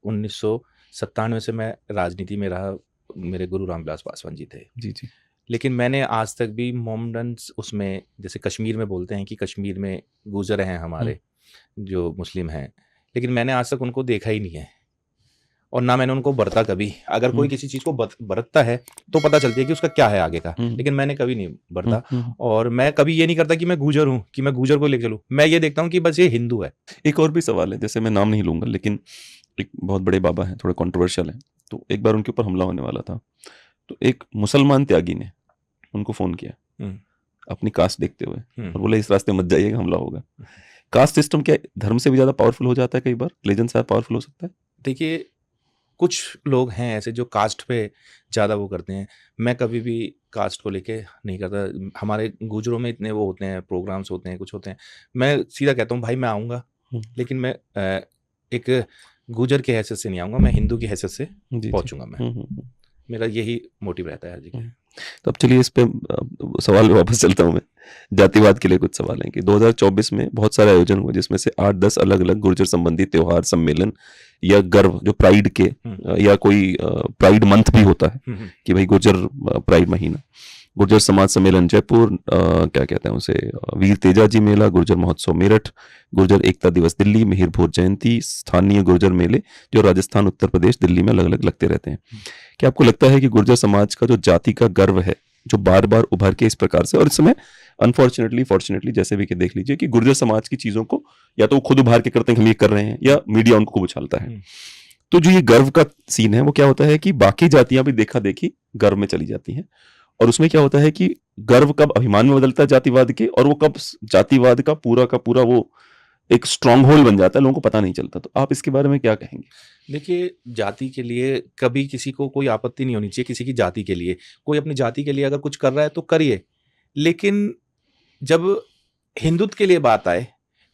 1997 से मैं राजनीति में रहा। मेरे गुरु रामविलास पासवान जी थे। जी जी। लेकिन मैंने आज तक भी मोमडन्स, उसमें जैसे कश्मीर में बोलते हैं कि कश्मीर में गुजर हैं हमारे जो मुस्लिम हैं, लेकिन मैंने आज तक उनको देखा ही नहीं है, और ना मैंने उनको बरता कभी। अगर कोई किसी चीज़ को बरतता है तो पता चलती है कि उसका क्या है आगे का, लेकिन मैंने कभी नहीं बरता। और मैं कभी ये नहीं करता कि मैं गुजर हूँ, कि मैं गुजर को लेकर चलूँ। मैं ये देखता हूँ कि बस ये हिंदू है। एक और भी सवाल है, जैसे मैं नाम नहीं लूंगा, लेकिन एक बहुत बड़े बाबा हैं, थोड़े कंट्रोवर्शियल हैं, तो एक बार उनके ऊपर हमला होने वाला था, तो एक मुसलमान त्यागी ने उनको फोन किया अपनी कास्ट देखते हुए, और बोले इस रास्ते मत जाइएगा, हमला होगा। कास्ट सिस्टम क्या धर्म से भी ज्यादा पावरफुल हो जाता है? कई बार रिलीजन से पावरफुल हो सकता है। देखिए, कुछ लोग हैं ऐसे जो कास्ट पे ज़्यादा वो करते हैं। मैं कभी भी कास्ट को लेके नहीं करता। हमारे गुजरों में इतने वो होते हैं, प्रोग्राम्स होते हैं, कुछ होते हैं, मैं सीधा कहता हूँ भाई मैं आऊँगा, लेकिन मैं एक गुजर की हैसियत से नहीं आऊँगा, मैं हिंदू की हैसियत से पहुँचूँगा। मैं मेरा यही मोटिव रहता है। जी। तो अब चलिए इस पे सवाल पे वापस चलता हूँ मैं। जातिवाद के लिए कुछ सवाल हैं कि 2024 में बहुत सारे आयोजन हुए, जिसमें से 8-10 अलग अलग गुर्जर संबंधी त्योहार, सम्मेलन या गर्व, जो प्राइड के या कोई प्राइड मंथ भी होता है कि भाई गुर्जर प्राइड महीना, गुर्जर समाज सम्मेलन जयपुर, क्या कहते हैं उसे, वीर तेजाजी मेला, गुर्जर महोत्सव मेरठ, गुर्जर एकता दिवस दिल्ली, मिहिर भोज जयंती, स्थानीय गुर्जर मेले जो राजस्थान, उत्तर प्रदेश, दिल्ली में अलग अलग लगते रहते हैं। क्या आपको लगता है कि गुर्जर समाज का जो जाति का गर्व है, जो बार बार उभर के इस प्रकार से, और इस समय अनफॉर्चुनेटली फॉर्चुनेटली जैसे भी कि देख लीजिए कि गुर्जर समाज की चीजों को या तो वो खुद उभार के करते हैं हम ये कर रहे हैं, या मीडिया उनको खूब उछालता है, तो जो ये गर्व का सीन है वो क्या होता है कि बाकी जातियां भी देखा देखी गर्व में चली जाती हैं, और उसमें क्या होता है कि गर्व कब अभिमान में बदलता है जातिवाद के, और वो कब जातिवाद का पूरा वो एक स्ट्रॉन्ग होल्ड बन जाता है, लोगों को पता नहीं चलता। तो आप इसके बारे में क्या कहेंगे? देखिए, जाति के लिए कभी किसी को कोई आपत्ति नहीं होनी चाहिए। किसी की जाति के लिए, कोई अपनी जाति के लिए अगर कुछ कर रहा है तो करिए, लेकिन जब हिंदुत्व के लिए बात आए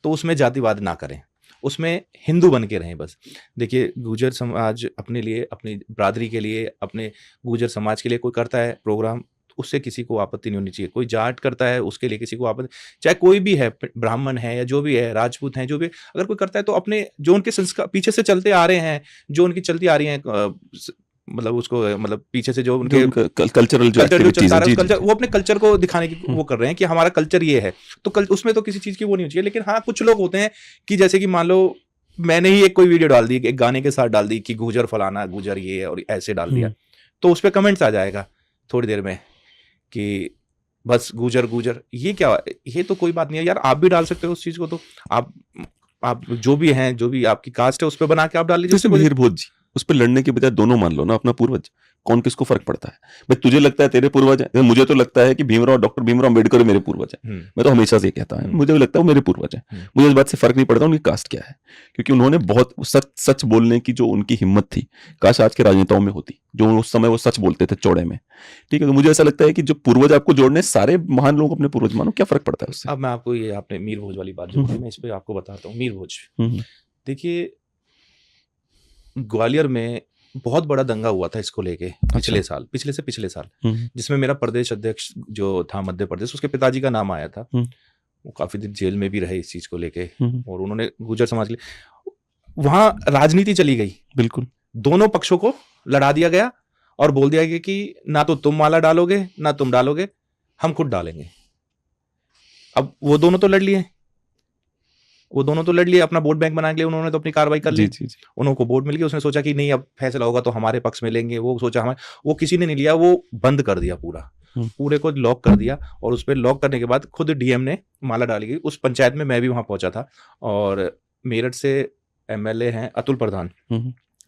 तो उसमें जातिवाद ना करें, उसमें हिंदू बन के रहें बस। देखिए, गुर्जर समाज अपने लिए, अपनी बरादरी के लिए, अपने गुर्जर समाज के लिए कोई करता है प्रोग्राम, उससे किसी को आपत्ति नहीं होनी चाहिए। कोई जाट करता है, उसके लिए किसी को आपत्ति, चाहे कोई भी है, ब्राह्मण है या जो भी है, राजपूत हैं, जो भी, अगर कोई करता है तो अपने जो उनके संस्कार पीछे से चलते आ रहे हैं, जो उनकी चलती आ रही हैं, मतलब उसको, मतलब पीछे से जो उनके कल्चरल जो एक्टिविटीज हैं, कल्चर, वो अपने कल्चर को दिखाने की वो कर रहे हैं कि हमारा कल्चर ये है, तो उसमें तो किसी चीज की वो नहीं होनी चाहिए। लेकिन हाँ, कुछ लोग होते हैं कि जैसे कि मान लो मैंने ही एक कोई वीडियो डाल दी, एक गाने के साथ डाल दी कि गुजर फलाना, गुजर ये, और ऐसे डाल दिया, तो उस पर कमेंट्स आ जाएगा थोड़ी देर में कि बस गुजर गुजर, ये क्या, ये तो कोई बात नहीं है यार, आप भी डाल सकते हो उस चीज को। तो आप जो भी हैं, जो भी आपकी कास्ट है, उस पर बना के आप डाल लीजिए। जैसे मिहिर भोज जी, उस पर लड़ने के बजाय दोनों मान लो ना, अपना पूर्वज, कौन किसको फर्क पड़ता है? भाई तुझे लगता है तेरे पूर्वज है, मुझे तो लगता है कि डॉक्टर भीमराव अम्बेडकर मेरे पूर्वज है। मैं तो हमेशा से कहता हूं, मुझे लगता है वो मेरे पूर्वज है। मुझे इस बात से फर्क नहीं पड़ता उनकी कास्ट क्या है, क्योंकि उन्होंने बहुत सच बोलने की जो उनकी हिम्मत थी, काश आज के राजनेताओं में होती, जो उस समय वो सच बोलते थे चौड़े में। ठीक है, तो मुझे ऐसा लगता है कि जो पूर्वज आपको जोड़ने, सारे महान लोग अपने पूर्वज मानो, क्या फर्क पड़ता है उससे? अब मैं आपको, ये आपने मीर भोज वाली बात जो बोली, मैं इस पर आपको बताता हूँ। मीर भोज, देखिए, ग्वालियर में बहुत बड़ा दंगा हुआ था इसको लेके पिछले साल, जिसमें मेरा प्रदेश अध्यक्ष जो था मध्य प्रदेश, उसके पिताजी का नाम आया था। वो काफी दिन जेल में भी रहे इस चीज को लेके, और उन्होंने गुर्जर समाज के लिए वहां राजनीति चली गई। बिल्कुल, दोनों पक्षों को लड़ा दिया गया और बोल दिया गया कि ना तो तुम माला डालोगे, ना तुम डालोगे, हम खुद डालेंगे। अब वो दोनों तो लड़ लिए, अपना वोट बैंक बनाने के लिए उन्होंने तो अपनी कार्रवाई कर ली। उनको वोट मिल गया, उसने सोचा कि नहीं अब फैसला होगा तो हमारे पक्ष में लेंगे, वो सोचा हमारे, वो किसी ने नहीं लिया, वो बंद कर दिया, पूरे को लॉक कर दिया। और उस पर लॉक करने के बाद खुद डीएम ने माला डाली गई। उस पंचायत में मैं भी वहां पहुंचा था, और मेरठ से एमएलए हैं अतुल प्रधान,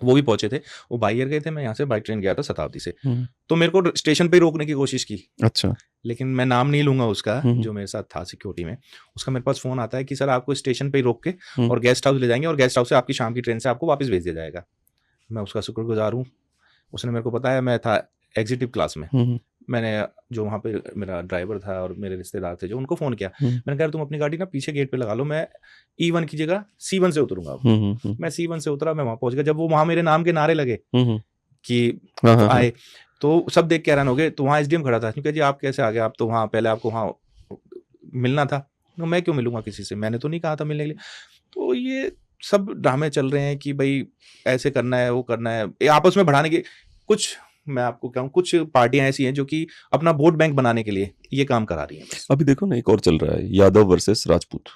वो भी पहुंचे थे, वो बाई एयर गए थे, मैं यहाँ से बाई ट्रेन गया था शताब्दी से। हम्म, तो मेरे को स्टेशन पे ही रोकने की कोशिश की, अच्छा। लेकिन मैं नाम नहीं लूंगा उसका, हम्म, जो मेरे साथ था सिक्योरिटी में। उसका मेरे पास फोन आता है कि सर आपको स्टेशन पे ही रोक के हम्म, और गेस्ट हाउस ले जाएंगे, और गेस्ट हाउस से आपकी शाम की ट्रेन से आपको वापस भेज दिया जाएगा। मैं उसका शुक्रगुजार हूँ, उसने मेरे को बताया, मैं था एग्जीक्यूटिव क्लास में। हम्म, मैंने जो वहाँ पे मेरा ड्राइवर था और मेरे रिश्तेदार थे जो, उनको फ़ोन किया। हम्म, मैंने कहा तुम अपनी गाड़ी ना पीछे गेट पे लगा लो, मैं E1 की जगह C1 से उतरूंगा अब। मैं C1 से उतरा, मैं वहाँ पहुँच गया। जब वो वहाँ मेरे नाम के नारे लगे कि हाँ, हाँ, हाँ, आए, तो सब देख के हैरान हो गए। तो वहाँ SDM खड़ा था, क्योंकि जी आप कैसे आ गए, आप तो वहाँ पहले आपको वहाँ मिलना था। तो मैं क्यों मिलूंगा किसी से, मैंने तो नहीं कहा था मिलने के लिए। तो ये सब ड्रामे चल रहे हैं कि भाई ऐसे करना है, वो करना है, ये आपस में बढ़ाने के कुछ, मैं आपको कहूँ कुछ पार्टियां ऐसी हैं जो कि अपना वोट बैंक बनाने के लिए ये काम करा रही हैं बस। अभी देखो ना, एक और चल रहा है, यादव वर्सेस राजपूत,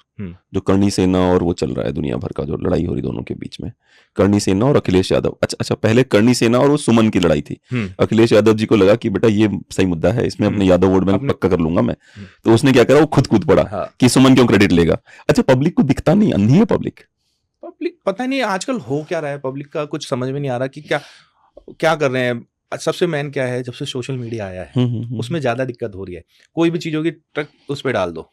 जो करणी सेना और वो चल रहा है, दुनिया भर का जो लड़ाई हो रही दोनों के बीच में, करणी सेना और अखिलेश यादव। अच्छा, पहले करणी सेना और वो सुमन की लड़ाई थी। अखिलेश यादव जी को लगा कि बेटा ये सही मुद्दा है, इसमें अपने यादव वोट बैंक पक्का कर लूंगा मैं। तो उसने क्या करा, वो खुद पड़ा कि सुमन क्यों क्रेडिट लेगा। अच्छा, पब्लिक को दिखता नहीं, अंधी है पब्लिक पता नहीं आजकल हो क्या रहा है, पब्लिक का कुछ समझ में नहीं आ रहा कि क्या कर रहे हैं। सबसे मेन क्या है, जब से सोशल मीडिया आया है उसमें ज्यादा दिक्कत हो रही है। कोई भी चीज होगी ट्रक उस पर डाल दो,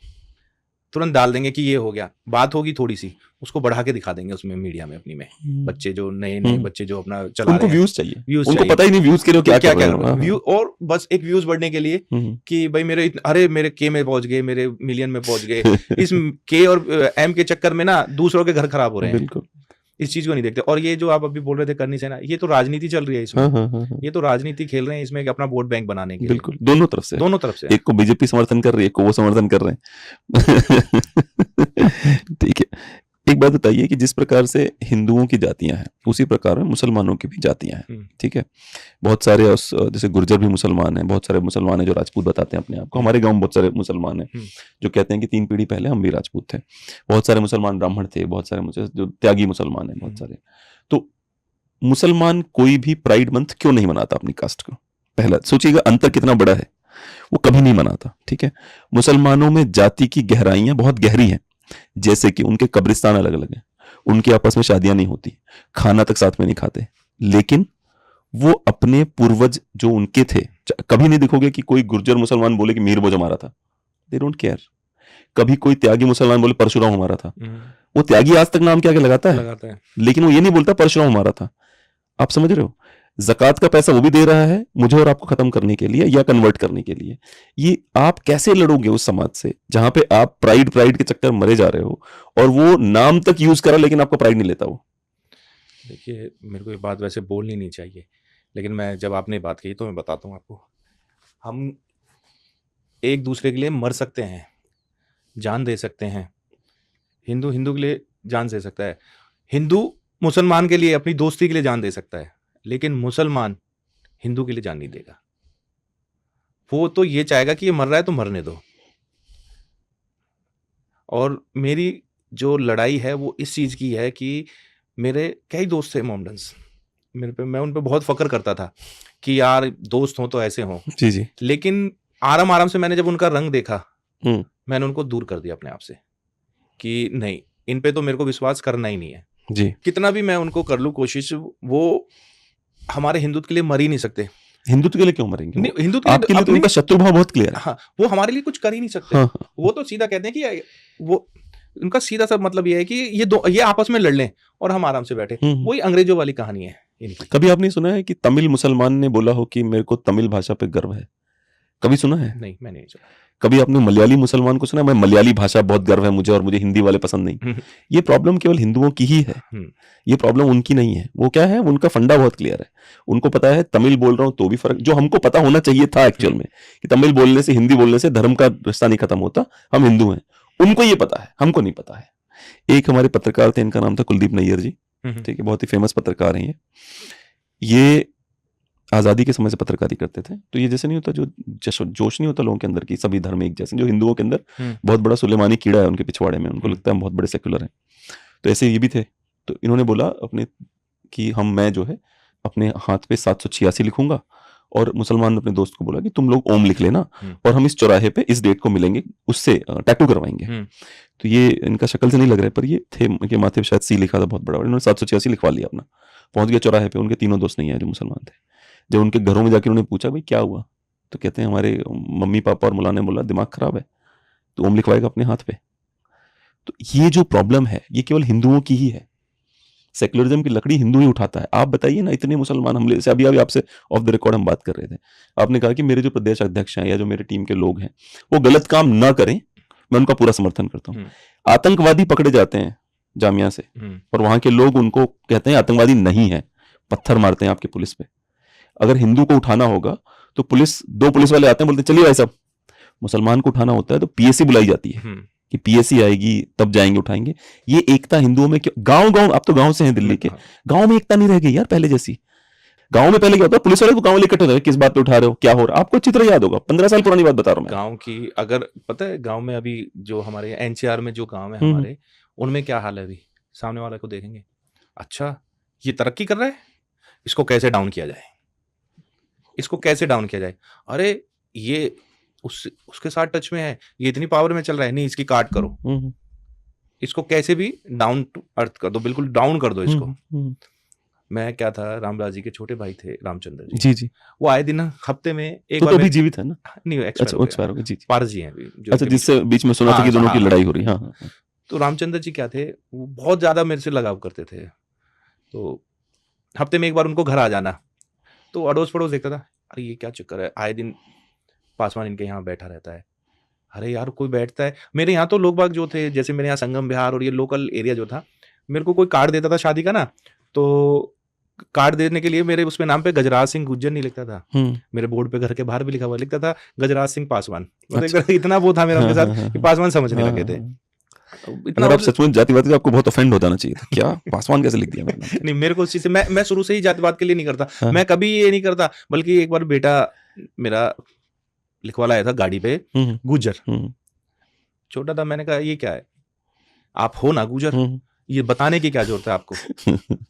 तुरंत डाल देंगे कि ये हो गया। बात होगी थोड़ी सी, उसको बढ़ा के दिखा देंगे उसमें, मीडिया में अपनी में। बच्चे जो नए बच्चे जो अपना चला रहे हैं, उनको व्यूज चाहिए, उनको पता ही नहीं व्यूज के लिए क्या कर रहे हैं। व्यू, और बस एक व्यूज बढ़ने के लिए कि भाई मेरे के में पहुंच गए, मेरे मिलियन में पहुंच गए। इस के और एम के चक्कर में ना दूसरों के घर खराब हो रहे हैं। बिल्कुल, इस चीज को नहीं देखते। और ये जो आप अभी बोल रहे थे करनी सेना, ये तो राजनीति चल रही है इसमें। ये तो राजनीति खेल रहे हैं इसमें, अपना वोट बैंक बनाने के लिए। बिल्कुल, दोनों तरफ से एक को बीजेपी समर्थन कर रही है, एक को वो समर्थन कर रहे हैं। ठीक है, एक बात बताइए कि जिस प्रकार से हिंदुओं की जातियां हैं उसी प्रकार में मुसलमानों की भी जातियां हैं। ठीक है, बहुत सारे जैसे गुर्जर भी मुसलमान हैं, बहुत सारे मुसलमान हैं जो राजपूत बताते हैं अपने आप को। हमारे गांव में बहुत सारे मुसलमान हैं जो कहते हैं कि 3 पीढ़ी पहले हम भी राजपूत थे। बहुत सारे मुसलमान ब्राह्मण थे, बहुत सारे जो त्यागी मुसलमान हैं, बहुत सारे। तो मुसलमान कोई भी प्राइड मंथ क्यों नहीं मनाता अपनी कास्ट को? पहला सोचिएगा, अंतर कितना बड़ा है। वो कभी नहीं मनाता। ठीक है, मुसलमानों में जाति की गहराइयां बहुत गहरी हैं, जैसे कि उनके कब्रिस्तान अलग अलग हैं, उनकी आपस में शादियां नहीं होती, खाना तक साथ में नहीं खाते, लेकिन वो अपने पूर्वज जो उनके थे, कभी नहीं देखोगे कि कोई गुर्जर मुसलमान बोले कि मीर बोझ हमारा था। They don't care. कभी कोई त्यागी मुसलमान बोले परशुराम हमारा था। वो त्यागी आज तक नाम क्या लगाता है, लेकिन वो ये नहीं बोलता परशुराम हमारा था। आप समझ रहे हो? ज़कात का पैसा वो भी दे रहा है मुझे और आपको खत्म करने के लिए या कन्वर्ट करने के लिए। ये आप कैसे लड़ोगे उस समाज से जहां पे आप प्राइड के चक्कर मरे जा रहे हो, और वो नाम तक यूज करा लेकिन आपका प्राइड नहीं लेता वो। देखिए, मेरे को ये बात वैसे बोलनी नहीं चाहिए, लेकिन मैं जब आपने बात कही तो मैं बताता हूँ आपको। हम एक दूसरे के लिए मर सकते हैं, जान दे सकते हैं। हिंदू के लिए जान दे सकता है, हिंदू मुसलमान के लिए अपनी दोस्ती के लिए जान दे सकता है, लेकिन मुसलमान हिंदू के लिए जान नहीं देगा। वो तो ये चाहेगा कि ये मर रहा है तो मरने दो। और मेरी जो लड़ाई है वो इस चीज़ की है कि मेरे कई दोस्त थे मोमडन्स, मैं उन पे बहुत फक्र करता था कि यार दोस्त हों तो ऐसे हों। जी। लेकिन आराम से मैंने जब उनका रंग देखा, मैंने उनको दूर कर दिया अपने आप से कि नहीं, इन पे तो मेरे को विश्वास करना ही नहीं है जी। कितना भी मैं उनको कर लूँ कोशिश, वो हमारे हिंदुत्व के लिए मर ही नहीं सकते। हिंदुत्व के लिए क्यों मरेंगे? हिंदुत्व आपके लिए तो उनका शत्रु भाव बहुत क्लियर है। हाँ, वो हमारे लिए कुछ कर ही नहीं सकते। हाँ। वो तो सीधा कहते हैं कि वो उनका सीधा सा मतलब ये है कि ये आपस में लड़ लें और हम आराम से बैठे। वही अंग्रेजों वाली कहानी है इनकी। कभी आपने सुना है कि तमिल मुसलमान ने बोला हो कि मेरे को तमिल भाषा पे गर्व है? कभी सुना है? नहीं, मैंने नहीं सुना। कभी आपने मलयाली मुसलमान को सुना, मैं मलयाली भाषा बहुत गर्व है मुझे और मुझे हिंदी वाले पसंद नहीं? ये प्रॉब्लम केवल हिंदुओं की ही है, ये प्रॉब्लम उनकी नहीं है। वो क्या है, उनका फंडा बहुत क्लियर है। उनको पता है तमिल बोल रहा हूं तो भी फर्क, जो हमको पता होना चाहिए था एक्चुअल में कि तमिल बोलने से, हिंदी बोलने से धर्म का रिश्ता नहीं खत्म होता, हम हिंदू हैं। उनको ये पता है, हमको नहीं पता है। एक हमारे पत्रकार थे, इनका नाम था कुलदीप नैयर जी। ठीक है, बहुत ही फेमस पत्रकार हैं ये आज़ादी के समय से पत्रकारी करते थे। तो ये जैसे नहीं होता, जो जोश नहीं होता लोगों के अंदर की सभी धर्म एक जैसे, जो हिंदुओं के अंदर बहुत बड़ा सुलेमानी कीड़ा है उनके पिछवाड़े में, उनको लगता है हम बहुत बड़े सेक्युलर हैं। तो ऐसे ये भी थे। तो इन्होंने बोला अपने कि मैं जो है अपने हाथ पे 786 लिखूंगा, और मुसलमान ने अपने दोस्त को बोला कि तुम लोग ओम लिख लेना और हम इस चौराहे पे इस डेट को मिलेंगे, उससे टैटू करवाएंगे। तो ये इनका शक्ल से नहीं लग रहा है, पर ये थे, इनके माथे पे शायद सी लिखा था बहुत बड़ा, इन्होंने 786 लिखवा लिया अपना। पहुंच गया चौराहे पे, उनके तीनों दोस्त नहीं आए जो मुसलमान थे। जब उनके घरों में जाकर उन्होंने पूछा भाई क्या हुआ, तो कहते हैं हमारे मम्मी पापा और मुला ने बोला दिमाग खराब है, तो ओम लिखवाएगा अपने हाथ पे। तो ये जो प्रॉब्लम है ये केवल हिंदुओं की ही है, सेक्युलरिज्म की लकड़ी हिंदू ही उठाता है। आप बताइए ना, इतने मुसलमान हमले से, अभी आपसे ऑफ द रिकॉर्ड हम बात कर रहे थे, आपने कहा कि मेरे जो प्रदेश अध्यक्ष हैं या जो मेरे टीम के लोग हैं वो गलत काम ना करें, मैं उनका पूरा समर्थन करता हूँ। आतंकवादी पकड़े जाते हैं जामिया से और वहां के लोग उनको कहते हैं आतंकवादी नहीं है, पत्थर मारते हैं आपके पुलिस पे। अगर हिंदू को उठाना होगा तो पुलिस, 2 पुलिस वाले आते हैं, बोलते हैं चलिए भाई साहब। मुसलमान को उठाना होता है तो पीएसी बुलाई जाती है कि पीएसी आएगी तब जाएंगे उठाएंगे। ये एकता हिंदुओं में क्यों? गांव आप तो गांव से हैं दिल्ली के, गांव में एकता नहीं रह गई यार पहले जैसी। गांव में पहले क्या होता है, पुलिस वाले तो गांव इकट्ठे होते हैं, किस बात पे उठा रहे हो, क्या हो रहा है, आपको अच्छी तरह याद होगा, 15 साल पुरानी बात बता रहा हूं मैं। गांव की अगर पता है, गांव में अभी जो हमारे एनसीआर में जो गांव है हमारे, उनमें क्या हाल है, अभी सामने वाले को देखेंगे, अच्छा ये तरक्की कर रहा है, इसको कैसे डाउन किया जाए, इसको कैसे डाउन किया जाए, अरे ये उसके साथ टच में है, ये इतनी पावर में चल रहा है, नहीं इसकी काट करो, इसको कैसे भी डाउन टू अर्थ कर दो, बिल्कुल डाउन कर दो इसको। मैं क्या था, रामराज जी के छोटे भाई थे रामचंद्र जी, जी जी, वो आए दिन हफ्ते में एक बार, तो अभी जीवित है ना? नहीं, एक्सपायर हो गए जी, पारस जी हैं अभी, अच्छा, जिससे बीच में सुना था कि दोनों की लड़ाई हो रही है। तो रामचंद्र जी क्या थे, वो बहुत ज्यादा मेरे से लगाव करते थे, तो हफ्ते में एक बार उनको घर आ जाना, तो अड़ोस पड़ोस देखता था, अरे ये क्या चक्कर है, आए दिन पासवान इनके यहाँ बैठा रहता है, अरे यार कोई बैठता है। मेरे यहाँ तो लोग बाग जो थे, जैसे मेरे यहाँ संगम विहार और ये लोकल एरिया जो था, मेरे को कोई कार्ड देता था शादी का ना, तो कार्ड देने के लिए मेरे उसमें नाम पे गजराज सिंह गुज्जर नहीं लिखता था, मेरे बोर्ड पे घर के बाहर भी लिखा हुआ लिखता था गजराज सिंह पासवान। अच्छा। इतना वो था मेरा उनके साथ कि पासवान समझने लगे थे। अगर आप सचमुच जातिवाद से, आपको बहुत ऑफेंड हो जाना चाहिए था, क्या पासवान कैसे लिख दिया मैंने? नहीं, मेरे को उस चीज से मैं शुरू से ही जातिवाद के लिए नहीं करता, मैं कभी ये नहीं करता, बल्कि एक बार बेटा मेरा लिखवा लाया था गाड़ी पे गुजर, छोटा था, मैंने कहा ये क्या है, आप हो ना गुजर, ये बताने की क्या जरूरत है आपको,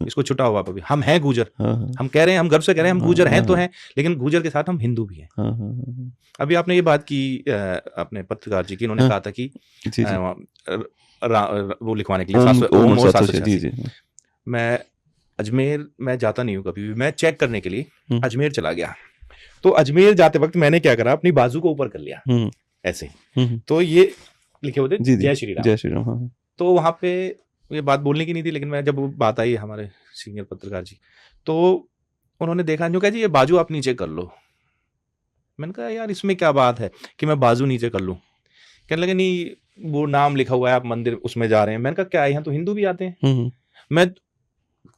इसको छुटाओ आप, अभी हम हैं गुजर, हम कह रहे हैं, हम गर्व से कह रहे हैं हम गुजर हैं तो हैं, लेकिन गुजर के साथ हम हिंदू भी हैं। अभी आपने ये बात की अपने पत्रकार जी की, इन्होंने कहा था कि वो लिखवाने के लिए मैं अजमेर में जाता नहीं हूँ कभी भी, मैं चेक करने के लिए अजमेर चला गया, तो अजमेर जाते वक्त मैंने क्या करा, अपनी बाजू को ऊपर कर लिया ऐसे, तो ये लिखे होते जय श्री राम, जय श्री राम। तो वहां पे ये बात बोलने की नहीं थी, लेकिन मैं जब बात आई हमारे सीनियर पत्रकार जी, तो उन्होंने देखा, जो कहा जी ये बाजू आप नीचे कर लो। मैंने कहा यार इसमें क्या बात है कि मैं बाजू नीचे कर लूं, कहने लगे नहीं वो नाम लिखा हुआ है, आप मंदिर उसमें जा रहे हैं। मैंने कहा क्या यहाँ तो हिंदू भी आते हैं। मैं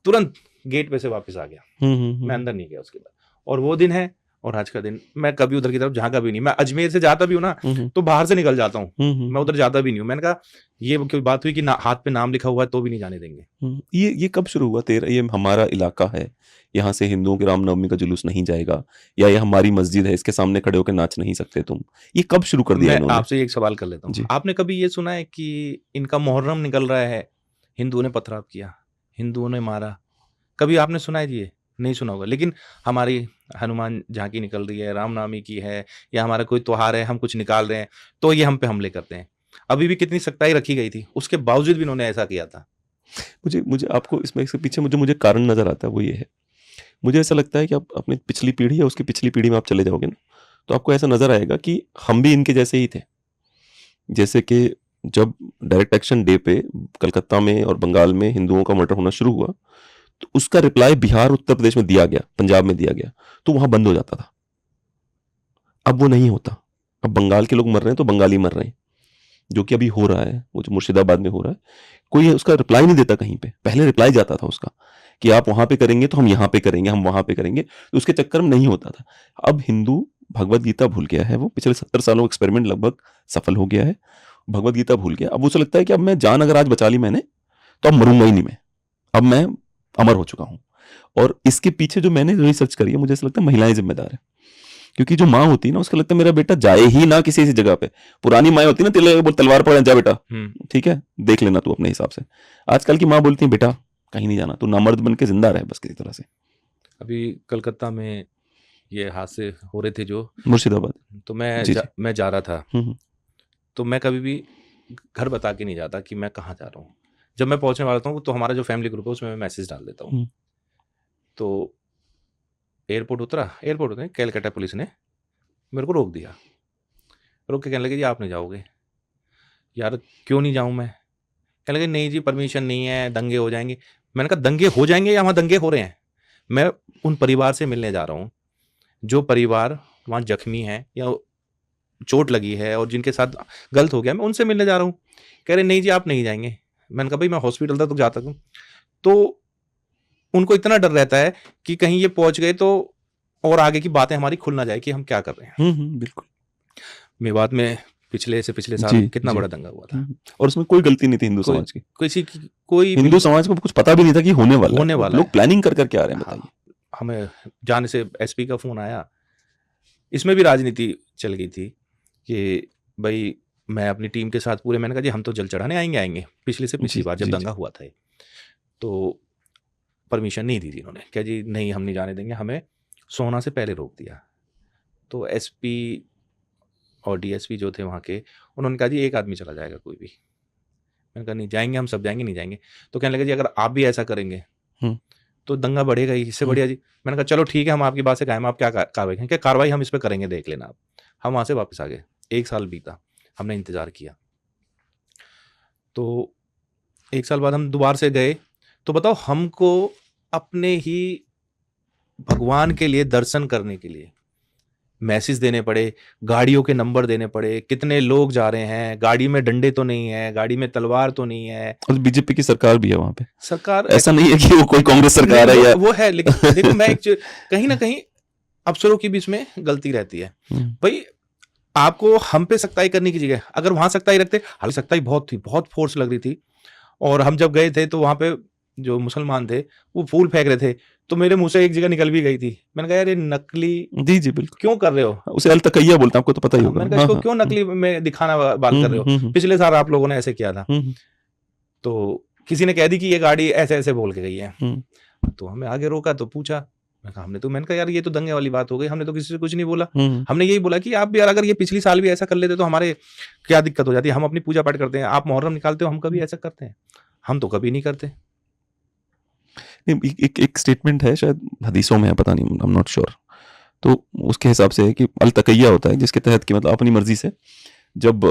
तुरंत गेट पे से वापस आ गया, मैं अंदर नहीं गया उसके बाद। और वो दिन है और आज का दिन, मैं कभी उधर की तरफ जहाँ का भी नहीं, मैं अजमेर से जाता भी हूँ ना तो बाहर से निकल जाता हूँ, मैं उधर जाता भी नहीं हूँ। मैंने कहा ये कोई बात हुई कि हाथ पे नाम लिखा हुआ है तो भी नहीं जाने देंगे। ये कब शुरू हुआ तेरा, ये हमारा इलाका है, यहाँ से हिंदुओं के रामनवमी का जुलूस नहीं जाएगा, या ये हमारी मस्जिद है, इसके सामने खड़े होकर नाच नहीं सकते तुम, ये कब शुरू कर दिया? मैं आपसे एक सवाल कर लेता हूँ, आपने कभी ये सुना है कि इनका मुहर्रम निकल रहा है, हिंदुओं ने पथराव किया, हिंदुओं ने मारा? कभी आपने सुना है? ये नहीं सुना होगा। लेकिन हमारी हनुमान झांकी निकल रही है, रामनवमी की है, या हमारा कोई त्योहार है, हम कुछ निकाल रहे हैं तो ये हम पे हमले करते हैं। अभी भी कितनी सख्ताई रखी गई थी, उसके बावजूद भी इन्होंने ऐसा किया था। मुझे आपको इसके पीछे मुझे कारण नजर आता है, वो ये है, मुझे ऐसा लगता है कि आप अपनी पिछली पीढ़ी या उसकी पिछली पीढ़ी में आप चले जाओगे ना, तो आपको ऐसा नजर आएगा कि हम भी इनके जैसे ही थे। जैसे कि जब डायरेक्ट एक्शन डे पे कलकत्ता में और बंगाल में हिंदुओं का मर्डर होना शुरू हुआ, तो उसका रिप्लाई बिहार, उत्तर प्रदेश में दिया गया, पंजाब में दिया गया, तो वहां बंद हो जाता था। अब वो नहीं होता, अब बंगाल के लोग मर रहे हैं तो बंगाली मर रहे हैं, जो कि अभी हो रहा है, वो जो मुर्शिदाबाद में हो रहा है, कोई उसका रिप्लाई नहीं देता कहीं पे। पहले रिप्लाई जाता था उसका कि आप वहां पे करेंगे तो हम यहाँ पे करेंगे, हम वहां पे करेंगे, तो उसके चक्कर में नहीं होता था। अब हिंदू भगवत गीता भूल गया है, वो पिछले 70 सालों एक्सपेरिमेंट लगभग सफल हो गया है, भगवत गीता भूल गया। अब उसे लगता है कि अब मैं जान अगर आज बचा ली मैंने तो अब मरूंगा ही नहीं मैं, अब मैं अमर हो चुका हूं। और इसके पीछे जो मैंने रिसर्च करी है, मुझे ऐसा लगता है महिलाएं जिम्मेदार है, क्योंकि जो माँ होती है ना, उसका लगता है मेरा बेटा जाए ही ना किसी ऐसी जगह पे। पुरानी माँ होती है ना, तलवार पकड़ जा बेटा, ठीक है देख लेना तू अपने हिसाब से। आजकल की माँ बोलती है बेटा कहीं नहीं जाना, तू नामर्द बन के जिंदा रहे बस किसी तरह से। अभी कलकत्ता में ये हादसे हो रहे थे जो मुर्शिदाबाद, तो मैं जा रहा था, तो मैं कभी भी घर बता के नहीं जाता कि मैं कहाँ जा रहा हूँ। जब मैं पहुंचने वाला हूँ तो हमारा जो फैमिली ग्रुप है उसमें मैं मैसेज डाल देता हूँ तो एयरपोर्ट उतरे, कैलकाटा पुलिस ने मेरे को रोक दिया। रोक के कहने लगे जी आप नहीं जाओगे। यार क्यों नहीं जाऊँ मैं? कहने लगे नहीं जी परमिशन नहीं है, दंगे हो जाएंगे। मैंने कहा दंगे हो जाएंगे या वहाँ दंगे हो रहे हैं? मैं उन परिवार से मिलने जा रहा हूँ जो परिवार वहाँ जख्मी है या चोट लगी है और जिनके साथ गलत हो गया, मैं उनसे मिलने जा रहा हूँ। कह रहे नहीं जी आप नहीं जाएंगे। मैंने कहा भाई मैं हॉस्पिटल तक तो जाता हूँ। तो उनको इतना डर रहता है कि कहीं ये पहुंच गए तो और आगे की बातें हमारी खुल ना जाए कि हम क्या कर रहे हैं। बिल्कुल। मेवात में पिछले साल जी, कितना जी। बड़ा दंगा हुआ था। और उसमें कोई गलती नहीं थी हिंदू कोई समाज की। किसी की कोई हिंदू समाज को कुछ पता भी नहीं था कि होने वाला होने है। वाला लोग है। प्लानिंग कर करके आ रहे हैं, हाँ, बताइए। हमें जाने से एसपी का फोन आया। इसमें भी राजनीति चल गई थी कि भाई मैं अपनी टीम के साथ पूरे, मैंने कहा जी हम तो जल चढ़ाने आएंगे पिछली से पिछली जी, बार जब जी, दंगा हुआ था। तो परमिशन नहीं दी थी इन्होंने, क्या जी नहीं हम नहीं जाने देंगे, हमें सोना से पहले रोक दिया। तो एसपी और डीएसपी जो थे वहाँ के, उन्होंने कहा जी एक आदमी चला जाएगा कोई भी। मैंने कहा नहीं जाएंगे, हम सब जाएंगे, नहीं जाएंगे। तो कहने लगे जी अगर आप भी ऐसा करेंगे तो दंगा बढ़ेगा ही, इससे बढ़िया जी। मैंने कहा चलो ठीक है, हम आपकी बात से कायम, आप क्या कार्रवाई करें? क्या कार्रवाई हम इस पर करेंगे, देख लेना आप। हम वहाँ से वापस आ गए। 1 साल बीता, हमने इंतजार किया। तो 1 साल बाद हम दोबारा से गए। तो बताओ हमको अपने ही भगवान के लिए दर्शन करने के लिए मैसेज देने पड़े, गाड़ियों के नंबर देने पड़े, कितने लोग जा रहे हैं, गाड़ी में डंडे तो नहीं है, गाड़ी में तलवार तो नहीं है। और बीजेपी की सरकार भी है वहाँ पे। सरकार ऐसा नहीं है कि वो कोई कांग्रेस सरकार है या वो है, लेकिन देखो मैं कहीं ना कहीं अफसरों की भी इसमें गलती रहती है। भाई आपको हम पे सख्ताई करने की जगह अगर वहां सख्ताई रखते, हालांकि सख्ताई बहुत थी, बहुत फोर्स लग रही थी। और हम जब गए थे तो वहां पे जो मुसलमान थे वो फूल फेंक रहे थे, तो मेरे मुंह से एक जगह निकल भी गई थी। मैंने कहा यार ये नकली जी जी बिल्कुल क्यों कर रहे हो? उसे अलतकैया बोलते हैं, आपको तो पता ही होगा। मैंने कहा इसको क्यों नकली में दिखाना बात कर रहे हो? पिछले साल आप लोगों ने ऐसे किया था। तो किसी ने कह दी कि ये गाड़ी ऐसे ऐसे बोल के गई है। तो हमें आगे रोका तो पूछा, मैंने कहा यार ये तो दंगे वाली बात हो गई, हमने तो किसी से कुछ नहीं बोला। हमने यही बोला कि आप भी यार अगर ये पिछली साल भी ऐसा कर लेते तो हमारे क्या दिक्कत हो जाती है? हम अपनी पूजा पाठ करते हैं, आप मुहर्रम निकालते हो, हम कभी ऐसा करते हैं? हम तो कभी नहीं करते। एक स्टेटमेंट है, शायद हदीसों में है, पता नहीं, आई एम नॉट श्योर। तो उसके हिसाब से है कि अलतकैया होता है जिसके तहत कि मतलब अपनी मर्जी से जब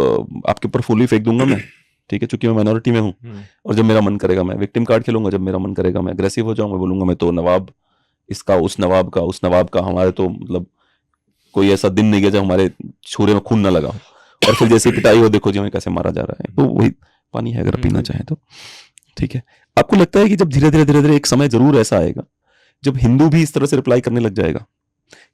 आपके ऊपर फूली फेंक दूंगा मैं, ठीक है, चूंकि मैं माइनॉरिटी में हूँ, और जब मेरा मन करेगा मैं विक्टिम कार्ड खेलूंगा, जब मेरा मन करेगा मैं अग्रेसिव हो जाऊंगा, बोलूंगा मैं तो नवाब इसका, उस नवाब का, उस नवाब का, हमारे तो मतलब कोई ऐसा दिन नहीं गया जब हमारे छुरे में खून ना लगा हो। और फिर जैसे पिटाई हो, देखो जी हमें कैसे मारा जा रहा है। तो वही पानी है अगर पीना चाहे तो, ठीक है। आपको लगता है कि जब धीरे धीरे एक समय जरूर ऐसा आएगा जब हिंदू भी इस तरह से रिप्लाई करने लग जाएगा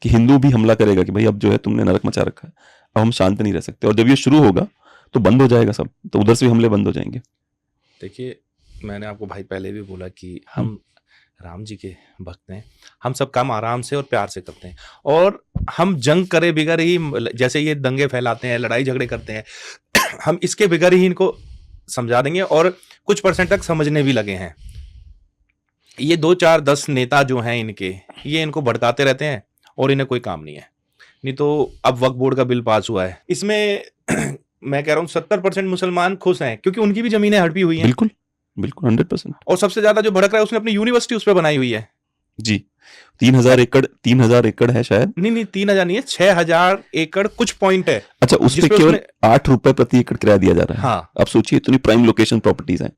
कि हिंदू भी हमला करेगा कि भाई अब जो है तुमने नरक मचा रखा है, अब हम शांत नहीं रह सकते, और जब ये शुरू होगा तो बंद हो जाएगा सब, तो उधर से भी हमले बंद हो जाएंगे। देखिए मैंने आपको भाई पहले भी बोला कि हम राम जी के भक्त हैं, हम सब काम आराम से और प्यार से करते हैं, और हम जंग करे बिगर ही, जैसे ये दंगे फैलाते हैं, लड़ाई झगड़े करते हैं, हम इसके बिगर ही इनको समझा देंगे, और कुछ % तक समझने भी लगे हैं। ये 2 4 10 नेता जो हैं इनके, ये इनको भड़काते रहते हैं और इन्हें कोई काम नहीं है। नहीं तो अब वक्फ बोर्ड का बिल पास हुआ है, इसमें मैं कह रहा हूँ 70% मुसलमान खुश हैं क्योंकि उनकी भी जमीनें हड़पी हुई हैं। बिल्कुल बिल्कुल 100%। और सबसे ज्यादा जो भड़क रहा है उसने अपनी यूनिवर्सिटी उस पर बनाई हुई है जी। 3000 एकड़ है शायद। नहीं 3000 नहीं है, 6000 एकड़ कुछ पॉइंट है। अच्छा, उस पे केवल 8 रुपए प्रति एकड़ किराया दिया जा रहा है। हाँ। आप सोचिए इतनी प्राइम लोकेशन प्रॉपर्टीज हैं,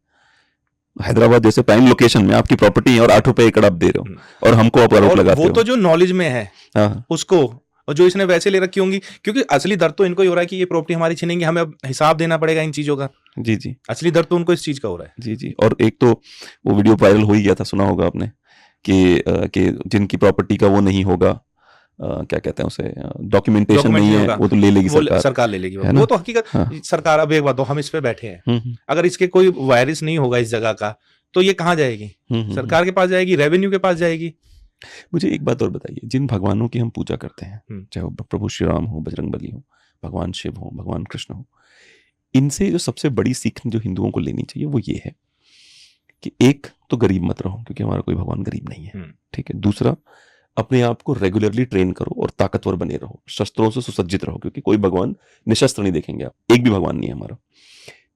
हैदराबाद जैसे प्राइम लोकेशन में आपकी प्रॉपर्टी है और 8 रुपए एकड़ आप दे रहे हो, और हमको आप आरोप लगाते हो। वो तो जो नॉलेज में है उसको, और जो इसने वैसे ले रखी होंगी, क्योंकि असली दर्द तो इनको ही हो रहा है कि ये प्रॉपर्टी हमारी छीनेंगे, हमें अब हिसाब देना पड़ेगा इन चीजों का। जी जी, असली दर्द तो उनको इस चीज का हो रहा है। जी जी। और एक तो वो वीडियो वायरल हो ही गया था, सुना होगा आपने, कि जिनकी प्रॉपर्टी का वो नहीं होगा, क्या कहते हैं उसे, डॉक्यूमेंटेशन नहीं है, वो तो ले लेगी सरकार ले लेगी, वो तो हकीकत सरकार। अब एक बात तो हम इस पे बैठे हैं, अगर इसके कोई वायरस नहीं होगा इस जगह का तो ये कहाँ जाएगी? सरकार के पास जाएगी, रेवेन्यू के पास जाएगी। मुझे एक बात और बताइए, जिन भगवानों की हम पूजा करते हैं, चाहे वो प्रभु श्री राम हो, बजरंगबली हो, भगवान शिव हो, भगवान कृष्ण हो, इनसे जो सबसे बड़ी सीख जो हिंदुओं को लेनी चाहिए वो ये है कि एक तो गरीब मत रहो, क्योंकि हमारा कोई भगवान गरीब नहीं है, ठीक है। दूसरा, अपने आप को रेगुलरली ट्रेन करो और ताकतवर बने रहो, शस्त्रों से सुसज्जित रहो, क्योंकि कोई भगवान निशस्त्र नहीं देखेंगे आप, एक भी भगवान नहीं है हमारा।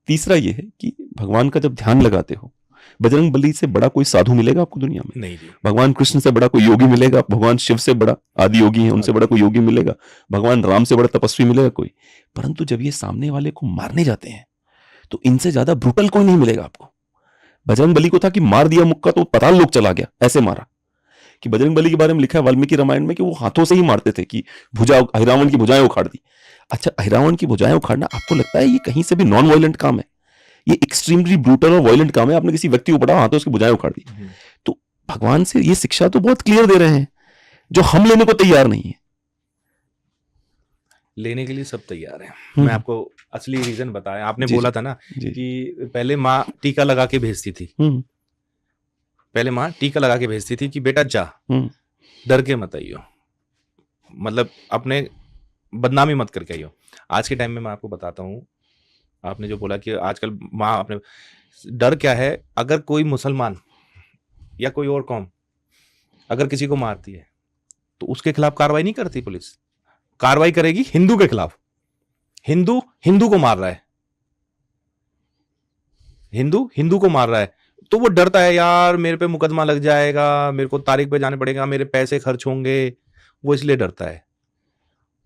तीसरा ये है कि भगवान का जब ध्यान लगाते हो बजरंग बली से बड़ा कोई साधु मिलेगा आपको दुनिया में? नहीं जी। भगवान कृष्ण से बड़ा कोई योगी मिलेगा? भगवान शिव से बड़ा आदि योगी है, उनसे बड़ा कोई योगी मिलेगा? भगवान राम से बड़ा तपस्वी मिलेगा कोई? परंतु जब ये सामने वाले को मारने जाते हैं तो इनसे ज्यादा ब्रूटल कोई नहीं मिलेगा आपको। बजरंग बली को था कि मार दिया मुक्का तो पताल लोक चला गया, ऐसे मारा। कि बजरंग बली के बारे में लिखा है वाल्मीकि रामायण में कि वो हाथों से ही मारते थे, कि भुजा अहिरावण की भुजाएं उखाड़ दी। अच्छा, अहिरावण की भुजाएं उखाड़ना आपको लगता है ये कहीं से भी नॉन वायलेंट काम है? ये एक्सट्रीमली ब्रूटल और वायलेंट काम है। आपने किसी व्यक्ति को पड़ा, हाथों उसकी भुजाएं उखाड़ दी। तो भगवान से ये शिक्षा तो बहुत क्लियर दे रहे हैं, जो हम लेने को तैयार नहीं है। लेने के लिए सब तैयार हैं। मैं आपको असली रीजन बताया, आपने बोला था ना कि पहले माँ टीका लगा के भेजती थी, पहले माँ टीका लगा के भेजती थी कि बेटा जा, डर के मत आइयो, मतलब अपने बदनामी मत करके आइयो। आज के टाइम में मैं आपको बताता हूँ, आपने जो बोला कि आजकल माँ अपने, डर क्या है? अगर कोई मुसलमान या कोई और कौम अगर किसी को मारती है तो उसके खिलाफ कार्रवाई नहीं करती पुलिस, कार्रवाई करेगी हिंदू के खिलाफ। हिंदू को मार रहा है, हिंदू को मार रहा है, तो वो डरता है यार मेरे पे मुकदमा लग जाएगा, मेरे को तारीख पे जाने पड़ेगा, मेरे पैसे खर्च होंगे, वो इसलिए डरता है।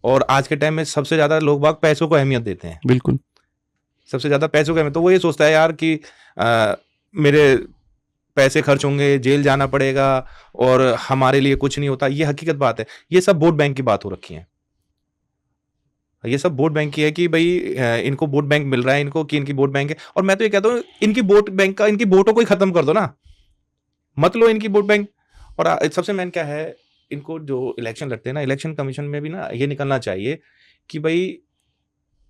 और आज के टाइम में सबसे ज्यादा लोग बाग पैसों को अहमियत देते हैं, बिल्कुल सबसे ज्यादा पैसों को अहमियत। तो वो ये सोचता है यार कि मेरे पैसे खर्च होंगे, जेल जाना पड़ेगा और हमारे लिए कुछ नहीं होता। ये हकीकत बात है, ये सब वोट बैंक की बात हो रखी है, ये सब वोट बैंक की है कि भाई इनको वोट बैंक मिल रहा है, इनको कि इनकी वोट बैंक है। और मैं तो ये कहता हूँ इनकी वोट बैंक का, इनकी वोटों को ही खत्म कर दो ना, मत लो इनकी वोट बैंक। और सबसे मेन क्या है, इनको जो इलेक्शन लड़ते हैं ना, इलेक्शन कमीशन में भी ना ये निकलना चाहिए कि भाई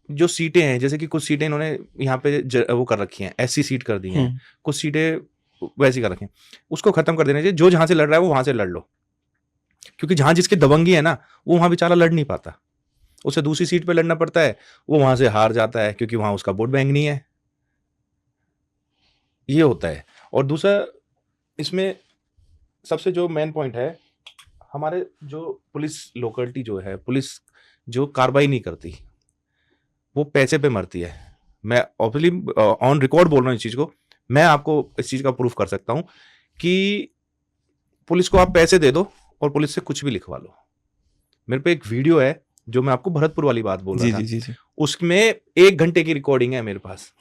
जो सीटें हैं, जैसे कि कुछ सीटें इन्होंने यहाँ पे वो कर रखी हैं, SC सीट कर दी हैं, कुछ सीटें वैसी कर रखी हैं, उसको खत्म कर देना चाहिए। जो जहां से लड़ रहा है वो वहां से लड़ लो, क्योंकि जहां जिसके दबंगी है ना वो वहां बेचारा लड़ नहीं पाता, उसे दूसरी सीट पे लड़ना पड़ता है, वो वहां से हार जाता है क्योंकि वहां उसका वोट बैंक नहीं है। ये होता है। और दूसरा इसमें सबसे जो मेन पॉइंट है, हमारे जो पुलिस लोकलिटी जो है, पुलिस जो कार्रवाई नहीं करती वो पैसे पे मरती है। मैं ऑब्वियसली ऑन रिकॉर्ड बोल रहा हूँ इस चीज को, मैं आपको इस चीज का प्रूफ कर सकता हूं कि पुलिस को आप पैसे दे दो और पुलिस से कुछ भी लिखवा लो। मेरे पे एक वीडियो है जो मैं आपको भरतपुर वाली बात बोल रहा था, जी। उसमें 1 घंटे की रिकॉर्डिंग है मेरे पास।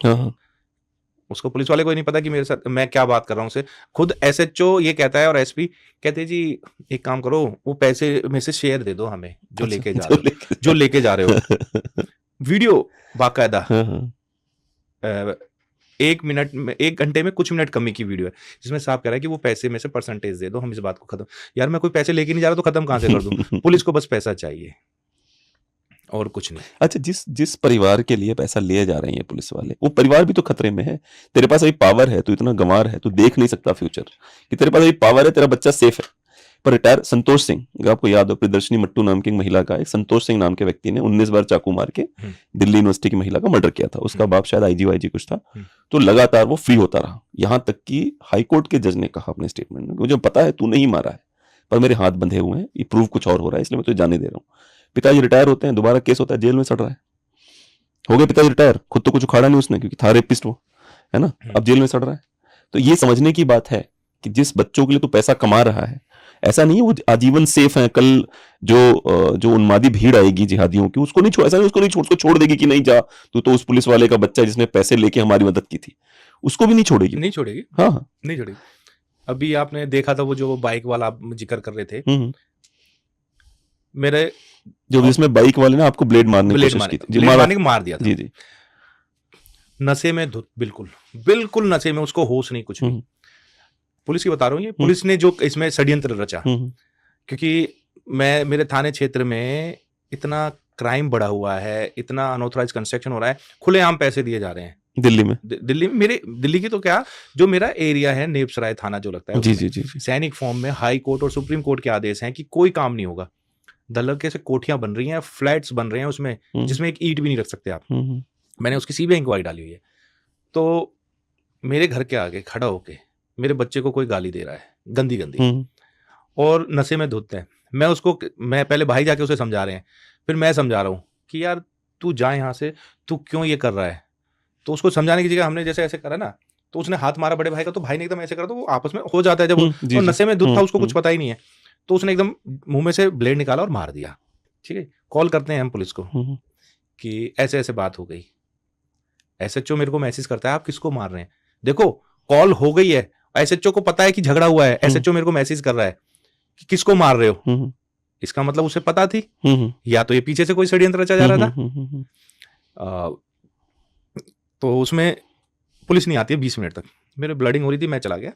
उसको पुलिस वाले को नहीं पता कि मेरे साथ मैं क्या बात कर रहा हूँ उसे। खुद SHO ये कहता है और SP कहते हैं जी एक काम करो, वो पैसे में से शेयर दे दो हमें जो लेके जा रहे हो। वीडियो बाकायदा 1 घंटे में कुछ मिनट कमी की वीडियो है, जिसमें साफ कह रहा है कि वो पैसे में से परसेंटेज दे दो, हम इस बात को खत्म। यार मैं कोई पैसे लेके नहीं जा रहा तो खत्म कहां से कर दूं? पुलिस को बस पैसा चाहिए और कुछ नहीं। अच्छा, जिस परिवार के लिए पैसा लिए जा रहे हैं पुलिस वाले, वो परिवार भी तो खतरे में है। तेरे पास अभी पावर है, तू इतना गंवार है, तू देख नहीं सकता फ्यूचर कि तेरे पास अभी पावर है, तेरा बच्चा सेफ है। पर रिटायर संतोष सिंह, अगर आपको याद हो, प्रियदर्शनी मट्टू नाम की एक महिला का, एक संतोष सिंह नाम के व्यक्ति ने 19 बार चाकू मार के दिल्ली यूनिवर्सिटी की महिला का मर्डर किया था। उसका बाप शायद IG कुछ था, तो लगातार वो फ्री होता रहा, यहां तक कि हाईकोर्ट के जज ने कहा अपने स्टेटमेंट में, मुझे पता है तू नहीं मारा है, पर मेरे हाथ बंधे हुए हैं, ये प्रूव कुछ और हो रहा है, इसलिए मैं तुझे जाने दे रहा हूँ। पिताजी रिटायर होते हैं, दोबारा केस होता है, जेल में सड़ रहा है। हो गए पिताजी रिटायर, खुद तो कुछ उखाड़ा नहीं उसने क्योंकि था रेपिस्ट वो, है ना, अब जेल में सड़ रहा है। तो ये समझने की बात है कि जिस बच्चों के लिए तू पैसा कमा रहा है, ऐसा नहीं है वो आजीवन सेफ है। कल जो उन्मादी भीड़ आएगी जिहादियों की, उसको नहीं छोड़, ऐसा नहीं उसको नहीं छोड़, उसको छोड़ देगी कि नहीं जा, तू तो उस पुलिस वाले का बच्चा जिसने पैसे लेके हमारी मदद की थी, उसको भी नहीं छोड़ेगी, नहीं छोड़ेगी। हाँ, नहीं छोड़ेगी। अभी आपने देखा था वो जो बाइक वाला आप जिक्र कर रहे थे, मेरे जो जिसमें बाइक वाले ने आपको ब्लेड मारने की कोशिश की थी, मार दिया था। जी। नशे में धुत, बिल्कुल नशे में, उसको होश नहीं कुछ भी। पुलिस की बता रहा हूँ, ये पुलिस ने जो इसमें षड्यंत्र रचा, क्योंकि मेरे थाने क्षेत्र में इतना क्राइम बढ़ा हुआ है, इतना अनऑथराइज्ड कंस्ट्रक्शन हो रहा है, खुलेआम पैसे दिए जा रहे हैं दिल्ली में। दिल्ली की तो क्या, जो मेरा एरिया है नेपसराय थाना जो लगता है, जी। सैनिक फॉर्म में हाई कोर्ट और सुप्रीम कोर्ट के आदेश हैं कि कोई काम नहीं होगा। दलके से कोठियां बन रही हैं, फ्लैट्स बन रहे हैं उसमें, जिसमें एक ईंट भी नहीं रख सकते आप। मैंने उसकी CBI इंक्वायरी डाली हुई है। तो मेरे घर के आगे खड़ा होके मेरे बच्चे को कोई गाली दे रहा है, गंदी और नशे में धुत है। मैं पहले भाई जाके उसे समझा रहे हैं, फिर मैं समझा रहा हूँ कि यार तू जा यहाँ से, तू क्यों ये कर रहा है। तो उसको समझाने की जगह हमने जैसे ऐसे करा ना, तो उसने हाथ मारा बड़े भाई का, तो भाई ने एकदम ऐसे करा, तो वो आपस में हो जाता है जब जी और जी नशे में धुत था, उसको कुछ हम्म पता ही नहीं है, तो उसने एकदम मुंह में से ब्लेड निकाला और मार दिया। ठीक है, कॉल करते हैं हम पुलिस को कि ऐसे ऐसे बात हो गई। एसएचओ मेरे को मैसेज करता है आप किसको मार रहे हैं, देखो कॉल हो गई है, एसएचओ को पता है कि झगड़ा हुआ है, एसएचओ मेरे को मैसेज कर रहा है कि किसको मार रहे हो, इसका मतलब उसे पता थी, या तो ये पीछे से कोई षड्यंत्र रचा जा रहा था। तो उसमें पुलिस नहीं आती है 20 मिनट तक, मेरे ब्लडिंग हो रही थी, मैं चला गया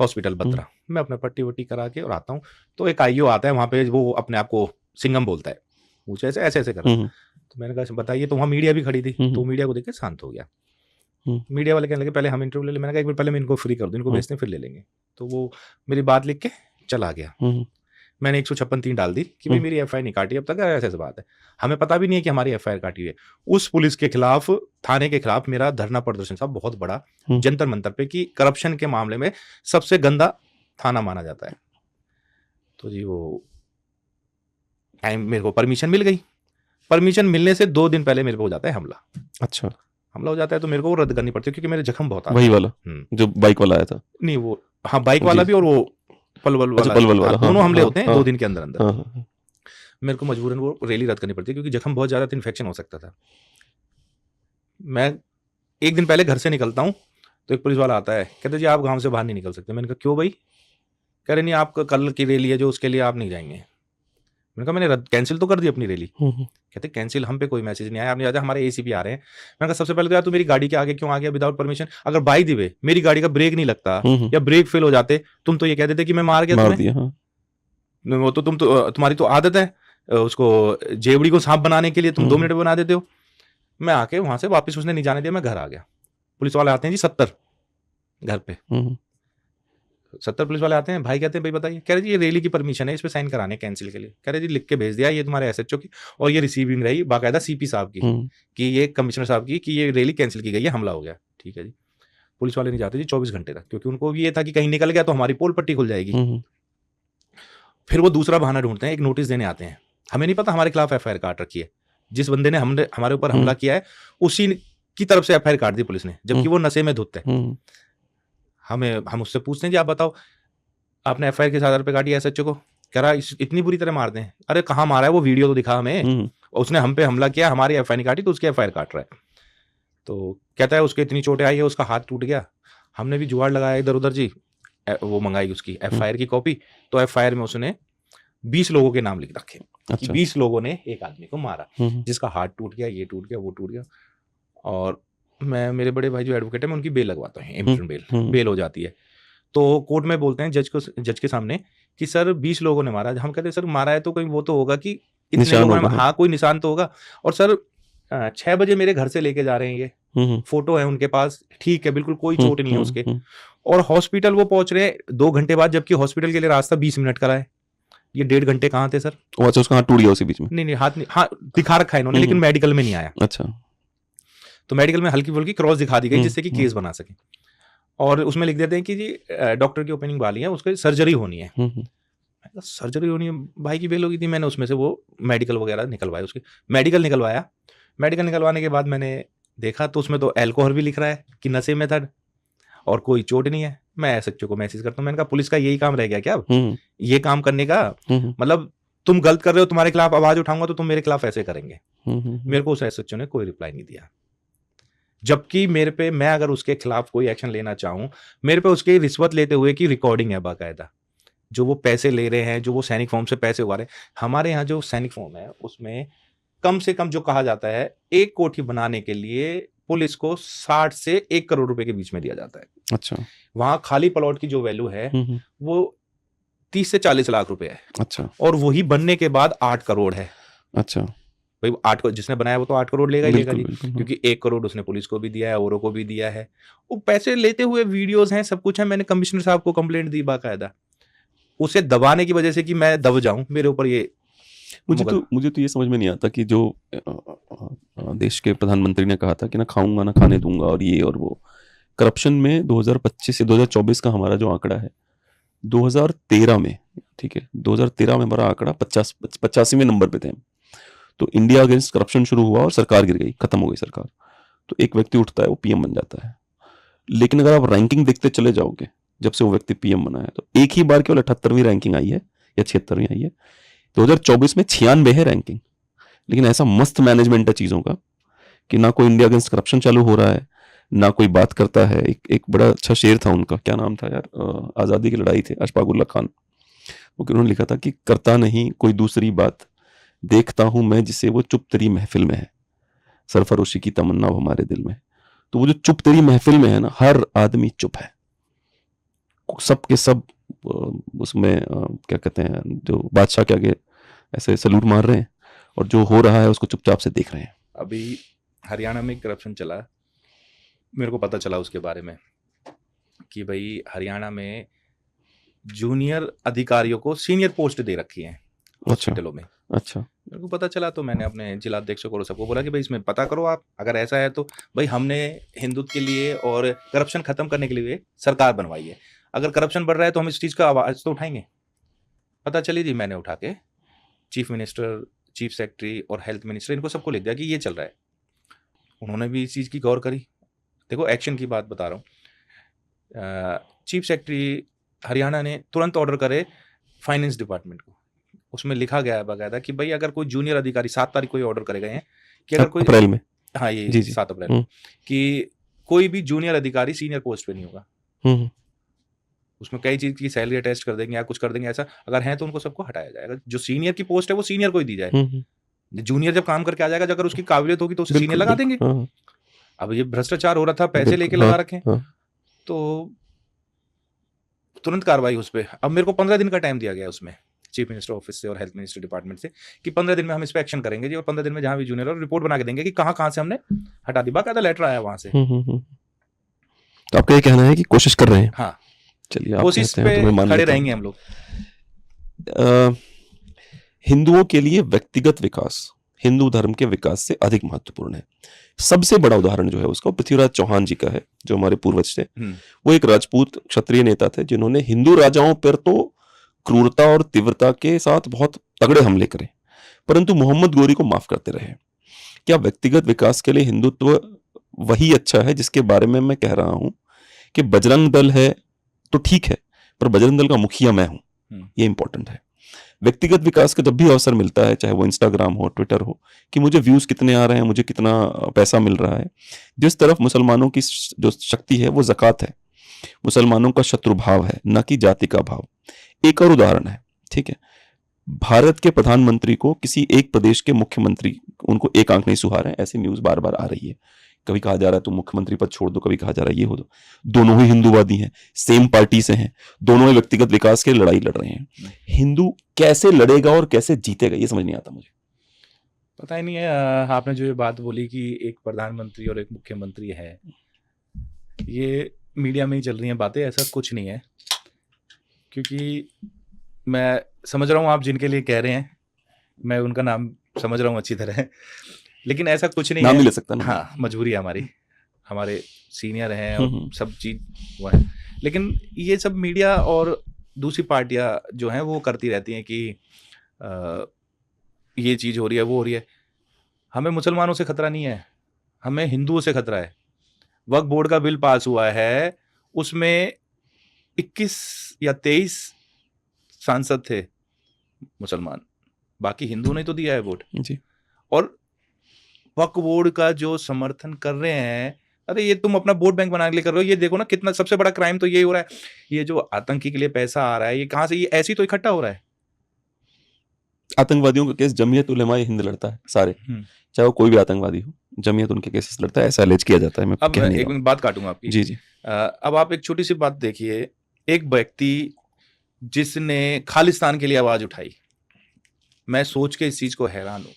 हॉस्पिटल बत्रा, मैं अपना पट्टी वट्टी करा के और आता हूँ, तो एक आईओ आता है वहां पे, वो अपने आप को सिंघम बोलता है, मुझे ऐसे ऐसे ऐसे करा, तो मैंने कहा बताइए, तो वहाँ मीडिया भी खड़ी थी, तो मीडिया को देख के शांत हो गया। मीडिया वाले कहने लगे पहले हम इंटरव्यू ले लें, मैंने कहा एक बार पहले मैं इनको फ्री कर दूं, इनको भेजते हैं फिर ले लेंगे, तो वो मेरी बात लिख के चला गया। मैंने 156(3) डाल दी कि भाई मेरी एफआईआर नहीं काटी अब तक, ऐसे ऐसे बात है, हमें पता भी नहीं है कि हमारी एफआईआर काटी हुई है। उस पुलिस के खिलाफ, थाने के खिलाफ मेरा धरना प्रदर्शन था बहुत बड़ा, जंतर मंतर पे, कि करप्शन के मामले में सबसे गंदा थाना माना जाता है। तो जी वो टाइम मेरे को परमिशन मिल गई, परमिशन मिलने से 2 दिन पहले मेरे पे हो जाता है हमला। अच्छा, हमला हो जाता है तो मेरे को वो रद्द करनी पड़ती है क्योंकि मेरे जख्म बहुत आते वही वाला जो बाइक वाला आया था? नहीं वो, हाँ बाइक वाला भी, और वो पलवल वाला, पलवल वाला, दोनों हमले होते हैं 2 दिन के अंदर अंदर। हाँ। मेरे को मजबूरन वो रैली रद्द करनी पड़ती है क्योंकि जख्म बहुत ज्यादा इन्फेक्शन हो सकता था। मैं 1 दिन पहले घर से निकलता हूँ तो एक पुलिस वाला आता है, कहते जी आप गांव से बाहर नहीं निकल सकते। मैंने कहा क्यों भाई? कह रहे नहीं आपका कल की रैली है जो, उसके लिए आप नहीं जाएंगे। मैंने कहा मैंने कैंसिल तो कर दी अपनी रैली। कहते कैंसिल हम पे कोई मैसेज नहीं आया, आप नहीं जाते, हमारे एसीपी आ रहे हैं। मैंने कहा सबसे पहले तो यार तू मेरी गाड़ी के आगे क्यों आ गया विदाउट परमिशन? अगर बाई दी वे मेरी गाड़ी का ब्रेक नहीं लगता या ब्रेक फेल हो जाते, तुम तो ये कह देते कि मैं मार गया तुम्हें। वो तो तुम तो, तुम्हारी तो आदत है उसको जेवड़ी को सांप बनाने के लिए तुम 2 मिनट में बना देते हो। मैं आके वहां से वापस उसने नहीं जाने दिया, मैं घर आ गया। पुलिस वाले आते हैं जी 70 घर पे, 70 पुलिस वाले आते हैं। भाई कहते हैं भाई बताइए, कह रहे जी ये रैली की परमिशन है, इस पे साइन कराने कैंसिल के लिए। कह रहे जी लिख के भेज दिया, ये तुम्हारे एसएचओ की, और ये रिसीविंग रही बाकायदा सीपी साहब की कि ये कमिश्नर साहब की कि ये रैली कैंसिल की गई है, हमला हो गया। ठीक है जी। पुलिस वाले नहीं जाते जी 24 घंटे तक, क्योंकि उनको भी ये था कि कहीं निकल गया तो हमारी पोल पट्टी खुल जाएगी। फिर वो दूसरा बहाना ढूंढते हैं, एक नोटिस देने आते हैं। हमें नहीं पता हमारे खिलाफ एफआईआर काट रखी है, जिस बंदे ने हमारे ऊपर हमला किया है उसी की तरफ से एफआईआर काट दी पुलिस ने, जबकि वो नशे में धुत है। हम उससे पूछते हैं जी आप बताओ आपने एफआईआर किस आधार पे काटी है एसएचओ को? कह रहा इतनी बुरी तरह मार दें। अरे कहाँ मारा है, वो वीडियो तो दिखा हमें। उसने हम पे हमला किया, हमारी एफआईआर नहीं काटी तो उसकी एफआईआर काट रहा है। तो कहता है उसके इतनी चोटें आई है, उसका हाथ टूट गया। हमने भी जुगाड़ लगाया इधर उधर जी, वो मंगाई उसकी एफआईआर की कॉपी। तो एफआईआर में उसने 20 लोगों के नाम लिख रखे कि 20 लोगों ने एक आदमी को मारा, जिसका हाथ टूट गया, ये टूट गया, वो टूट गया। और मैं, मेरे बड़े भाई जो एडवोकेट है, मैं उनकी बेल लगवाता हूँ, इम्प्रूव बेल हो जाती है। तो कोर्ट में बोलते हैं जज के सामने कि सर 20 लोगों ने मारा। हम कहते हैं सर मारा है तो कोई वो तो होगा कि इतने लोगों ने, हाँ कोई निशान तो होगा। और सर 6 बजे मेरे घर से लेके जा रहे हैं, ये फोटो है उनके पास, ठीक है बिल्कुल कोई चोट नहीं है उसके। और हॉस्पिटल वो पहुंच रहे 2 घंटे बाद, जबकि हॉस्पिटल के लिए रास्ता 20 मिनट का है। ये 1.5 घंटे कहाँ थे सर? अच्छा, उसका हाथ टूट गया उसी बीच में? नहीं हाथ नहीं, हाँ दिखा रखा है इन्होंने, लेकिन मेडिकल में नहीं आया। अच्छा, तो मेडिकल में हल्की फुल्की क्रॉस दिखा दी गई जिससे कि केस बना सके। और उसमें लिख देते हैं कि जी डॉक्टर की ओपनिंग वाली है, उसकी सर्जरी होनी है। सर्जरी होनी है, भाई की बेल होगी थी। मैंने उसमें से वो मेडिकल वगैरह निकलवाया, उसके मेडिकल निकलवाया। मेडिकल निकलवाने के बाद मैंने देखा तो उसमें तो अल्कोहल भी लिख रहा है कि नशे में था, और कोई चोट नहीं है। मैं एसएचओ को मैसेज करता हूँ, मैंने कहा पुलिस का यही काम रह गया क्या अब? ये काम करने का मतलब तुम गलत कर रहे हो, तुम्हारे खिलाफ आवाज उठाऊंगा तो तुम मेरे खिलाफ ऐसे करेंगे। मेरे को उस एसएचओ ने कोई रिप्लाई नहीं दिया, जबकि मेरे पे, मैं अगर उसके खिलाफ कोई एक्शन लेना चाहूं, मेरे पे उसके रिश्वत लेते हुए की रिकॉर्डिंग है बाकायदा, जो वो पैसे ले रहे हैं, जो वो सैनिक फॉर्म से पैसे उगा रहे हैं। हमारे यहाँ जो सैनिक फॉर्म है उसमें कम से कम जो कहा जाता है, एक कोठी बनाने के लिए पुलिस को 60 से 1 करोड़ रुपए के बीच में दिया जाता है। अच्छा, वहां खाली प्लॉट की जो वैल्यू है वो 30 से 40 लाख रुपए है। अच्छा, और वही बनने के बाद 8 करोड़ है। अच्छा भाई, 8 को जिसने बनाया वो तो 8 करोड़ लेगा ही लेगा जी, क्योंकि 1 करोड़ उसने पुलिस को भी दिया है, औरों को भी दिया है। वो पैसे लेते हुए वीडियोस हैं, सब कुछ है। मैंने कमिश्नर साहब को कंप्लेंट दी बाकायदा, उसे दबाने की वजह से कि मैं दब जाऊं, मेरे ऊपर ये मुझे तो ये समझ में नहीं आता कि जो देश के प्रधानमंत्री ने कहा था कि ना खाऊंगा ना खाने दूंगा और ये और वो, करप्शन में 2025 से 2024 का हमारा जो आंकड़ा है, 2013 में, ठीक है, 2013 में हमारा आंकड़ा 85वें नंबर पे थे। तो इंडिया अगेंस्ट करप्शन शुरू हुआ और सरकार गिर गई, खत्म हो गई सरकार। तो एक व्यक्ति उठता है, वो पीएम बन जाता है। लेकिन अगर आप रैंकिंग देखते चले जाओगे जब से वो व्यक्ति पीएम बना है, तो एक ही बार केवल 78वीं रैंकिंग आई है या 76वीं आई है। 2024 में 96 है रैंकिंग। लेकिन ऐसा मस्त मैनेजमेंट है चीजों का कि ना कोई इंडिया अगेंस्ट करप्शन चालू हो रहा है, ना कोई बात करता है। एक बड़ा अच्छा शेर था उनका, क्या नाम था यार, आजादी की लड़ाई थी, अशफाक उल्लाह खान, वो उन्होंने लिखा था कि करता नहीं कोई दूसरी बात, देखता हूं मैं जिसे वो चुप तेरी महफिल में है, सरफरोशी की तमन्ना वो हमारे दिल में। तो वो जो चुप तेरी महफिल में है ना, हर आदमी चुप है, सब के सब उसमें क्या कहते हैं, जो बादशाह के आगे ऐसे सलूट मार रहे हैं और जो हो रहा है उसको चुपचाप से देख रहे हैं। अभी हरियाणा में करप्शन चला, मेरे को पता चला उसके बारे में कि भाई हरियाणा में जूनियर अधिकारियों को सीनियर पोस्ट दे रखी है हॉस्पिटलों में। अच्छा, मेरे को पता चला तो मैंने अपने जिला अध्यक्षों को सबको बोला कि भाई इसमें पता करो आप, अगर ऐसा है तो भाई हमने हिंदुत्व के लिए और करप्शन खत्म करने के लिए सरकार बनवाई है, अगर करप्शन बढ़ रहा है तो हम इस चीज़ का आवाज़ तो उठाएंगे। पता चली थी, मैंने उठा के चीफ मिनिस्टर, चीफ सेक्रेटरी और हेल्थ मिनिस्टर, इनको सबको लिख दिया कि ये चल रहा है। उन्होंने भी इस चीज़ की गौर करी। देखो एक्शन की बात बता रहा हूँ, चीफ सेक्रेटरी हरियाणा ने तुरंत ऑर्डर करे फाइनेंस डिपार्टमेंट को, उसमें लिखा गया है बाकायदा कि भाई अगर कोई जूनियर अधिकारी, 7 तारीख को ये ऑर्डर करे गए हैं कि अगर कोई अप्रैल में, हाँ ये 7 अप्रैल कि कोई भी जूनियर अधिकारी सीनियर पोस्ट पे नहीं होगा। उसमें कई चीज की सैलरी अटेस्ट कर देंगे या कुछ कर देंगे, ऐसा अगर है तो उनको सबको हटाया जाएगा। जो सीनियर की पोस्ट है वो सीनियर को ही दी जाए। जूनियर जब काम करके आ जाएगा, अगर उसकी काबिलियत होगी तो उसे सीनियर लगा देंगे। अब ये भ्रष्टाचार हो रहा था, पैसे लेके लगा रखे, तो तुरंत कार्रवाई उस पर। अब मेरे को 15 दिन का टाइम दिया गया उसमें चीफ मिनिस्टर ऑफिस से और हेल्थ मिनिस्टर डिपार्टमेंट से कि 15 दिन में हम इस पर एक्शन करेंगे जी, और 15 दिन में जहां भी जूनियर और रिपोर्ट बना के देंगे कि कहां से हमने हटा दी। बाकायदा लेटर आया वहां से। तो आपका ये कहना है कि कोशिश कर रहे हैं? हाँ, चलिए, कोशिश पे खड़े रहेंगे हम लोग। हिंदुओं के लिए व्यक्तिगत विकास हिंदू धर्म के विकास से अधिक महत्वपूर्ण है। सबसे बड़ा उदाहरण जो है उसका पृथ्वीराज चौहान जी का है, जो हमारे पूर्वज थे। वो एक राजपूत क्षत्रिय नेता थे जिन्होंने हिंदू राजाओं पर तो क्रूरता और तीव्रता के साथ बहुत तगड़े हमले करे, परंतु मोहम्मद गोरी को माफ करते रहे। क्या व्यक्तिगत विकास के लिए हिंदुत्व वही अच्छा है जिसके बारे में मैं कह रहा हूं कि बजरंग दल है तो ठीक है, पर बजरंग दल का मुखिया मैं हूं, ये इंपॉर्टेंट है। व्यक्तिगत विकास का जब भी अवसर मिलता है, चाहे वो इंस्टाग्राम हो, ट्विटर हो, कि मुझे व्यूज कितने आ रहे हैं, मुझे कितना पैसा मिल रहा है, जिस तरफ मुसलमानों की जो शक्ति है वो ज़कात है, मुसलमानों का शत्रु भाव है, न कि जाति का भाव। एक और उदाहरण है, ठीक है, भारत के प्रधानमंत्री को किसी एक प्रदेश के मुख्यमंत्री उनको एक आंख नहीं सुहा रहे हैं, ऐसी न्यूज बार बार आ रही है। कभी कहा जा रहा है तुम मुख्यमंत्री पद छोड़ दो, कभी कहा जा रहा है ये हो दो। दोनों ही हिंदूवादी हैं, सेम पार्टी से हैं, दोनों ही व्यक्तिगत विकास के लड़ाई लड़ रहे हैं। हिंदू कैसे लड़ेगा और कैसे जीतेगा, ये समझ नहीं आता मुझे। पता ही नहीं है। आपने जो ये बात बोली कि एक प्रधानमंत्री और एक मुख्यमंत्री है, ये मीडिया में ही चल रही हैं बातें, ऐसा कुछ नहीं है। क्योंकि मैं समझ रहा हूँ आप जिनके लिए कह रहे हैं, मैं उनका नाम समझ रहा हूँ अच्छी तरह, लेकिन ऐसा कुछ नहीं नाम है। नहीं ले सकता ना। हाँ, मजबूरी है हमारी, हमारे सीनियर हैं और सब चीज वो है। लेकिन ये सब मीडिया और दूसरी पार्टियां जो हैं वो करती रहती हैं कि ये चीज हो रही है, वो हो रही है। हमें मुसलमानों से खतरा नहीं है, हमें हिंदुओं से खतरा है। वक्फ बोर्ड का बिल पास हुआ है, उसमें 21 या 23 सांसद थे मुसलमान, बाकी हिंदू ने तो दिया है वोट जी। और वक्फ बोर्ड का जो समर्थन कर रहे हैं, अरे ये तुम अपना वोट बैंक बनाने के लिए कर रहे हो। ये देखो ना, कितना सबसे बड़ा क्राइम तो यही हो रहा है। ये जो आतंकी के लिए पैसा आ रहा है, ये कहां से, ये ऐसी तो इकट्ठा हो रहा है। आतंकवादियों का केस जमीयत उलेमा हिंद लड़ता है सारे, चाहे वो कोई भी आतंकवादी हो, जमीयत उनके केसेस लड़ता है, ऐसा एलिज किया जाता है। मैं अब एक बात काटूंगा आपकी। जी जी। अब आप एक छोटी सी बात देखिए, एक व्यक्ति जिसने खालिस्तान के लिए आवाज उठाई, मैं सोच के इस चीज को हैरान हूं।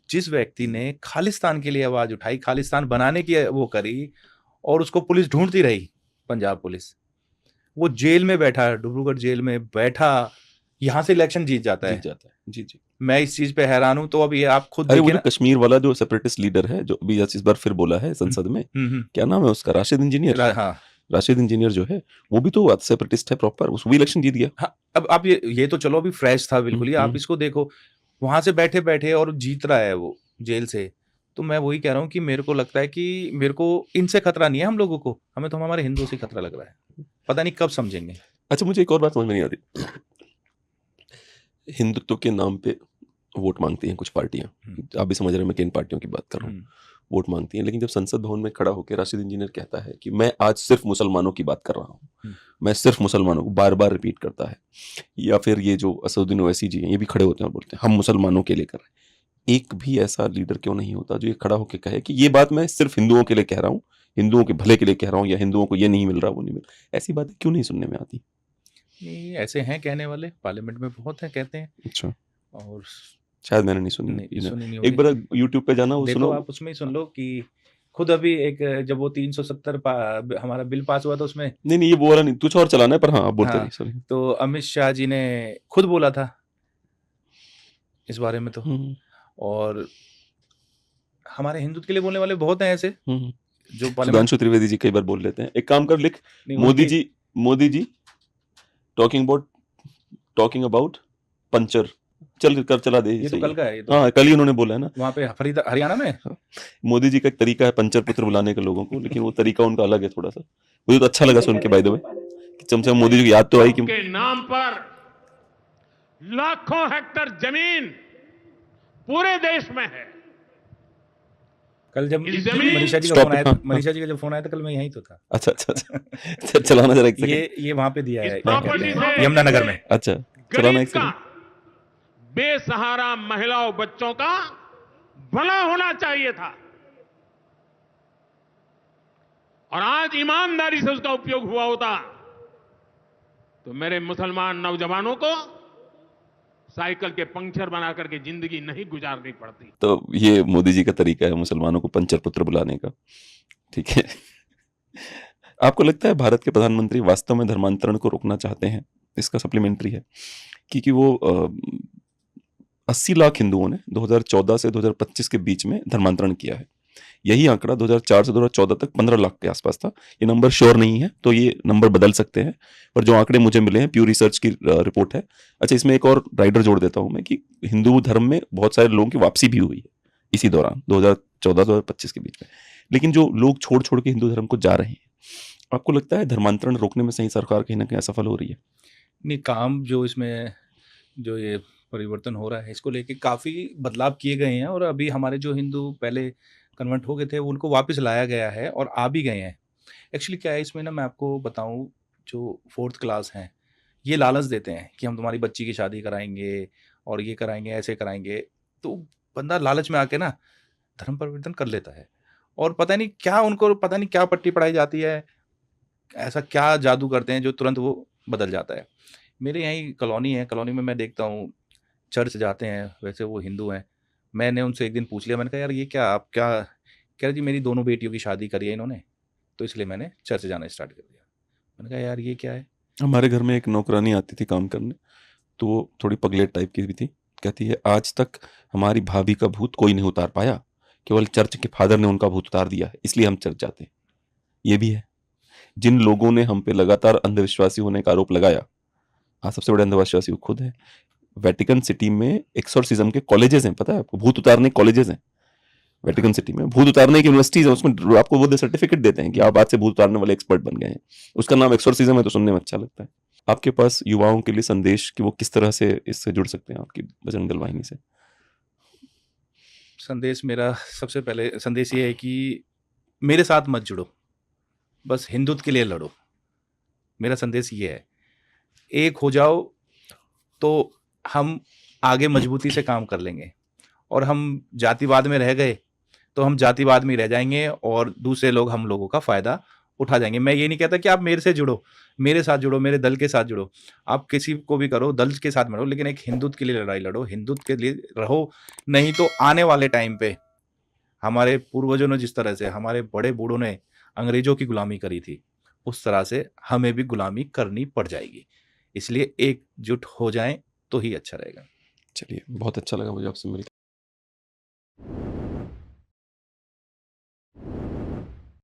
जिस व्यक्ति ने खालिस्तान के लिए आवाज उठाई, खालिस्तान बनाने की वो करी, और उसको पुलिस ढूंढती रही, पंजाब पुलिस, वो जेल में बैठा, डिब्रूगढ़ जेल में बैठा, यहां से इलेक्शन जीत जाता है। जी जी। मैं इस चीज पे हैरान हूं। तो अब ये आप खुद देखिए ना, कश्मीर वाला जो सेपरेटिस्ट लीडर है, जो अभी इस बार फिर बोला है संसद में, क्या नाम है उसका, राशिद इंजीनियर। हाँ, राशिद इंजीनियर जो है वो भी तो सेपरेटिस्ट है प्रॉपर, उसको भी इलेक्शन जीत गया। हाँ, अब आप ये तो चलो अभी फ्रेश था बिल्कुल ही, आप इसको देखो, वहां से बैठे बैठे और जीत रहा है वो जेल से, तो मैं वही कह रहा हूँ कि मेरे को लगता है कि मेरे को इनसे खतरा नहीं है हम लोगों को, हमें तो हमारे हिंदुओं से खतरा लग रहा है। पता नहीं कब समझेंगे। अच्छा, मुझे एक और बात समझ में नहीं आती। हिंदुत्व के नाम पे वोट मांगती हैं कुछ पार्टियां। आप भी समझ रहे हैं मैं किन पार्टियों की बात कर रहा हूँ। वोट मांगती हैं, लेकिन जब संसद भवन में खड़ा होकर राशिद इंजीनियर कहता है कि मैं आज सिर्फ मुसलमानों की बात कर रहा हूँ, मैं सिर्फ मुसलमानों को बार बार रिपीट करता है, या फिर ये जो असदुद्दीन ओवैसी जी हैं ये भी खड़े होते हैं और बोलते हैं हम मुसलमानों के लिए कर रहे हैं, एक भी ऐसा लीडर क्यों नहीं होता जो ये खड़ा होकर कहे कि ये बात मैं सिर्फ हिंदुओं के लिए कह रहा हूँ, हिंदुओं के भले के लिए कह रहा हूँ, या हिंदुओं को ये नहीं मिल रहा वो नहीं मिल रहा। ऐसी बातें क्यों नहीं सुनने में आती? नहीं, ऐसे हैं कहने वाले, पार्लियामेंट में बहुत हैं कहते हैं। अच्छा, और शायद मैंने नहीं सुनी। नहीं, सुनी नहीं एक होगी। बार यूट्यूब पे जाना, वो देखो सुनो। आप उसमें ही सुन लो कि खुद अभी एक जब वो 370 हमारा बिल पास हुआ था उसमें, नहीं ये वो वाला नहीं, कुछ और चलाना है, पर हाँ आप बोलते हाँ, रहिए, सॉरी। तो अमित शाह जी ने खुद बोला था इस बारे में तो। और हमारे हिंदुत्व के लिए बोलने वाले बहुत हैं ऐसे जो पार्लियामेंट। सुधांशु त्रिवेदी जी कई बार बोल लेते हैं। एक काम कर, लिख नहीं, Modi ji talking about puncture. चल कर चला दे, ये तो सही कल है। का है ये तो। हाँ कल ही उन्होंने बोला है ना। वहाँ पे हरियाणा में मोदी जी का एक तरीका है पंचर पुत्र बुलाने के लोगों को, लेकिन वो तरीका उनका अलग है थोड़ा सा। मुझे तो अच्छा लगा सुन के, बाय द वे, कि चमचम मोदी जी को याद तो आई कि के नाम पर लाखों हेक्टेयर जमीन पूरे देश में है। कल जब इस जमीन- मनीषा जी का Stop फोन it, आया, हाँ, मनीषा जी का जब फोन आया था कल मैं यहीं तो था। अच्छा चलाना जरा एक सेकंड। ये वहाँ पे दिया है, इस क्या कहते प्रॉपर्टी हैं, से यमुनानगर में। अच्छा चलाना गरीब एक का, सेकंड। बेसहारा महिलाओं बच्चों का भला होना चाहिए था, और आज ईमानदारी से उसका उपयोग हुआ होता तो मेरे मुसलमान नौजवानों को साइकिल के पंक्चर बना करके जिंदगी नहीं गुजारनी पड़ती। तो ये मोदी जी का तरीका है मुसलमानों को पंचर पुत्र बुलाने का, ठीक है। आपको लगता है भारत के प्रधानमंत्री वास्तव में धर्मांतरण को रोकना चाहते हैं? इसका सप्लीमेंट्री है क्योंकि वो 80 लाख हिंदुओं ने 2014 से 2025 के बीच में धर्मांतरण किया है। यही आंकड़ा 2004 से 2014 तक 15 लाख के आसपास था। ये नंबर श्योर नहीं है, तो ये नंबर बदल सकते हैं, पर जो आंकड़े मुझे मिले हैं, प्यू रिसर्च की रिपोर्ट है। अच्छा, इसमें एक और राइडर जोड़ देता हूं मैं कि हिंदू धर्म में बहुत सारे लोगों की वापसी भी हुई है इसी दौरान 2014-2025 के बीच में। लेकिन जो लोग छोड़ छोड़ के हिंदू धर्म को जा रहे हैं, आपको लगता है धर्मांतरण रोकने में सही सरकार कहीं ना कहीं असफल हो रही है? नहीं, काम जो इसमें जो ये परिवर्तन हो रहा है इसको लेके काफ़ी बदलाव किए गए हैं, और अभी हमारे जो हिंदू पहले कन्वर्ट हो गए थे उनको वापस लाया गया है और आ भी गए हैं। एक्चुअली क्या है इसमें ना, मैं आपको बताऊं, जो 4th क्लास हैं ये लालच देते हैं कि हम तुम्हारी बच्ची की शादी कराएंगे और ये कराएंगे, ऐसे कराएंगे। तो बंदा लालच में आके ना धर्म परिवर्तन कर लेता है, और पता नहीं क्या उनको, पता नहीं क्या पट्टी पढ़ाई जाती है, ऐसा क्या जादू करते हैं जो तुरंत वो बदल जाता है। मेरे यहीं कॉलोनी है, कॉलोनी में मैं देखता हूँ चर्च जाते हैं, वैसे वो हिंदू हैं। मैंने उनसे एक दिन पूछ लिया, मैंने कहा यार ये क्या, आप क्या कह रहे? जी मेरी दोनों बेटियों की शादी करी है इन्होंने, तो इसलिए मैंने चर्च जाना स्टार्ट कर दिया। मैंने कहा यार ये क्या है? हमारे घर में एक नौकरानी आती थी काम करने, तो वो थोड़ी पगलेट टाइप की भी थी। कहती है आज तक हमारी भाभी का भूत कोई नहीं उतार पाया, केवल चर्च के फादर ने उनका भूत उतार दिया है, इसलिए हम चर्च जाते हैं। ये भी है। जिन लोगों ने हम पे लगातार अंधविश्वासी होने का आरोप लगाया, आज सबसे बड़े अंधविश्वासी वो खुद है। वेटिकन सिटी में एक्सोर्सिज्म के कॉलेजेस हैं, पता है आपको? भूत उतारने के कॉलेजेस हैं वेटिकन सिटी में, भूत उतारने की यूनिवर्सिटीज है, उसमें आपको वो सर्टिफिकेट देते हैं कि आप आज से भूत उतारने वाले एक्सपर्ट बन गए हैं। उसका नाम एक्सोर्सिज्म है, तो सुनने में अच्छा लगता है। आपके पास युवाओं के लिए संदेश कि वो किस तरह से इससे जुड़ सकते हैं आपकी बजरंग दल वाहिनी से? संदेश मेरा सबसे पहले संदेश ये है कि मेरे साथ मत जुड़ो, बस हिंदुत्व के लिए लड़ो। मेरा संदेश ये है, एक हो जाओ तो हम आगे मजबूती से काम कर लेंगे, और हम जातिवाद में रह गए तो हम जातिवाद में रह जाएंगे और दूसरे लोग हम लोगों का फ़ायदा उठा जाएंगे। मैं ये नहीं कहता कि आप मेरे से जुड़ो, मेरे साथ जुड़ो, मेरे दल के साथ जुड़ो, आप किसी को भी करो, दल के साथ में रहो, लेकिन एक हिंदुत्व के लिए लड़ाई लड़ो, हिंदुत्व के लिए रहो। नहीं तो आने वाले टाइम पे हमारे पूर्वजों ने जिस तरह से, हमारे बड़े बूढ़ों ने अंग्रेजों की गुलामी करी थी, उस तरह से हमें भी गुलामी करनी पड़ जाएगी। इसलिए एकजुट हो जाएं तो ही अच्छा रहेगा। चलिए, बहुत अच्छा लगा मुझे आपसे मिलकर।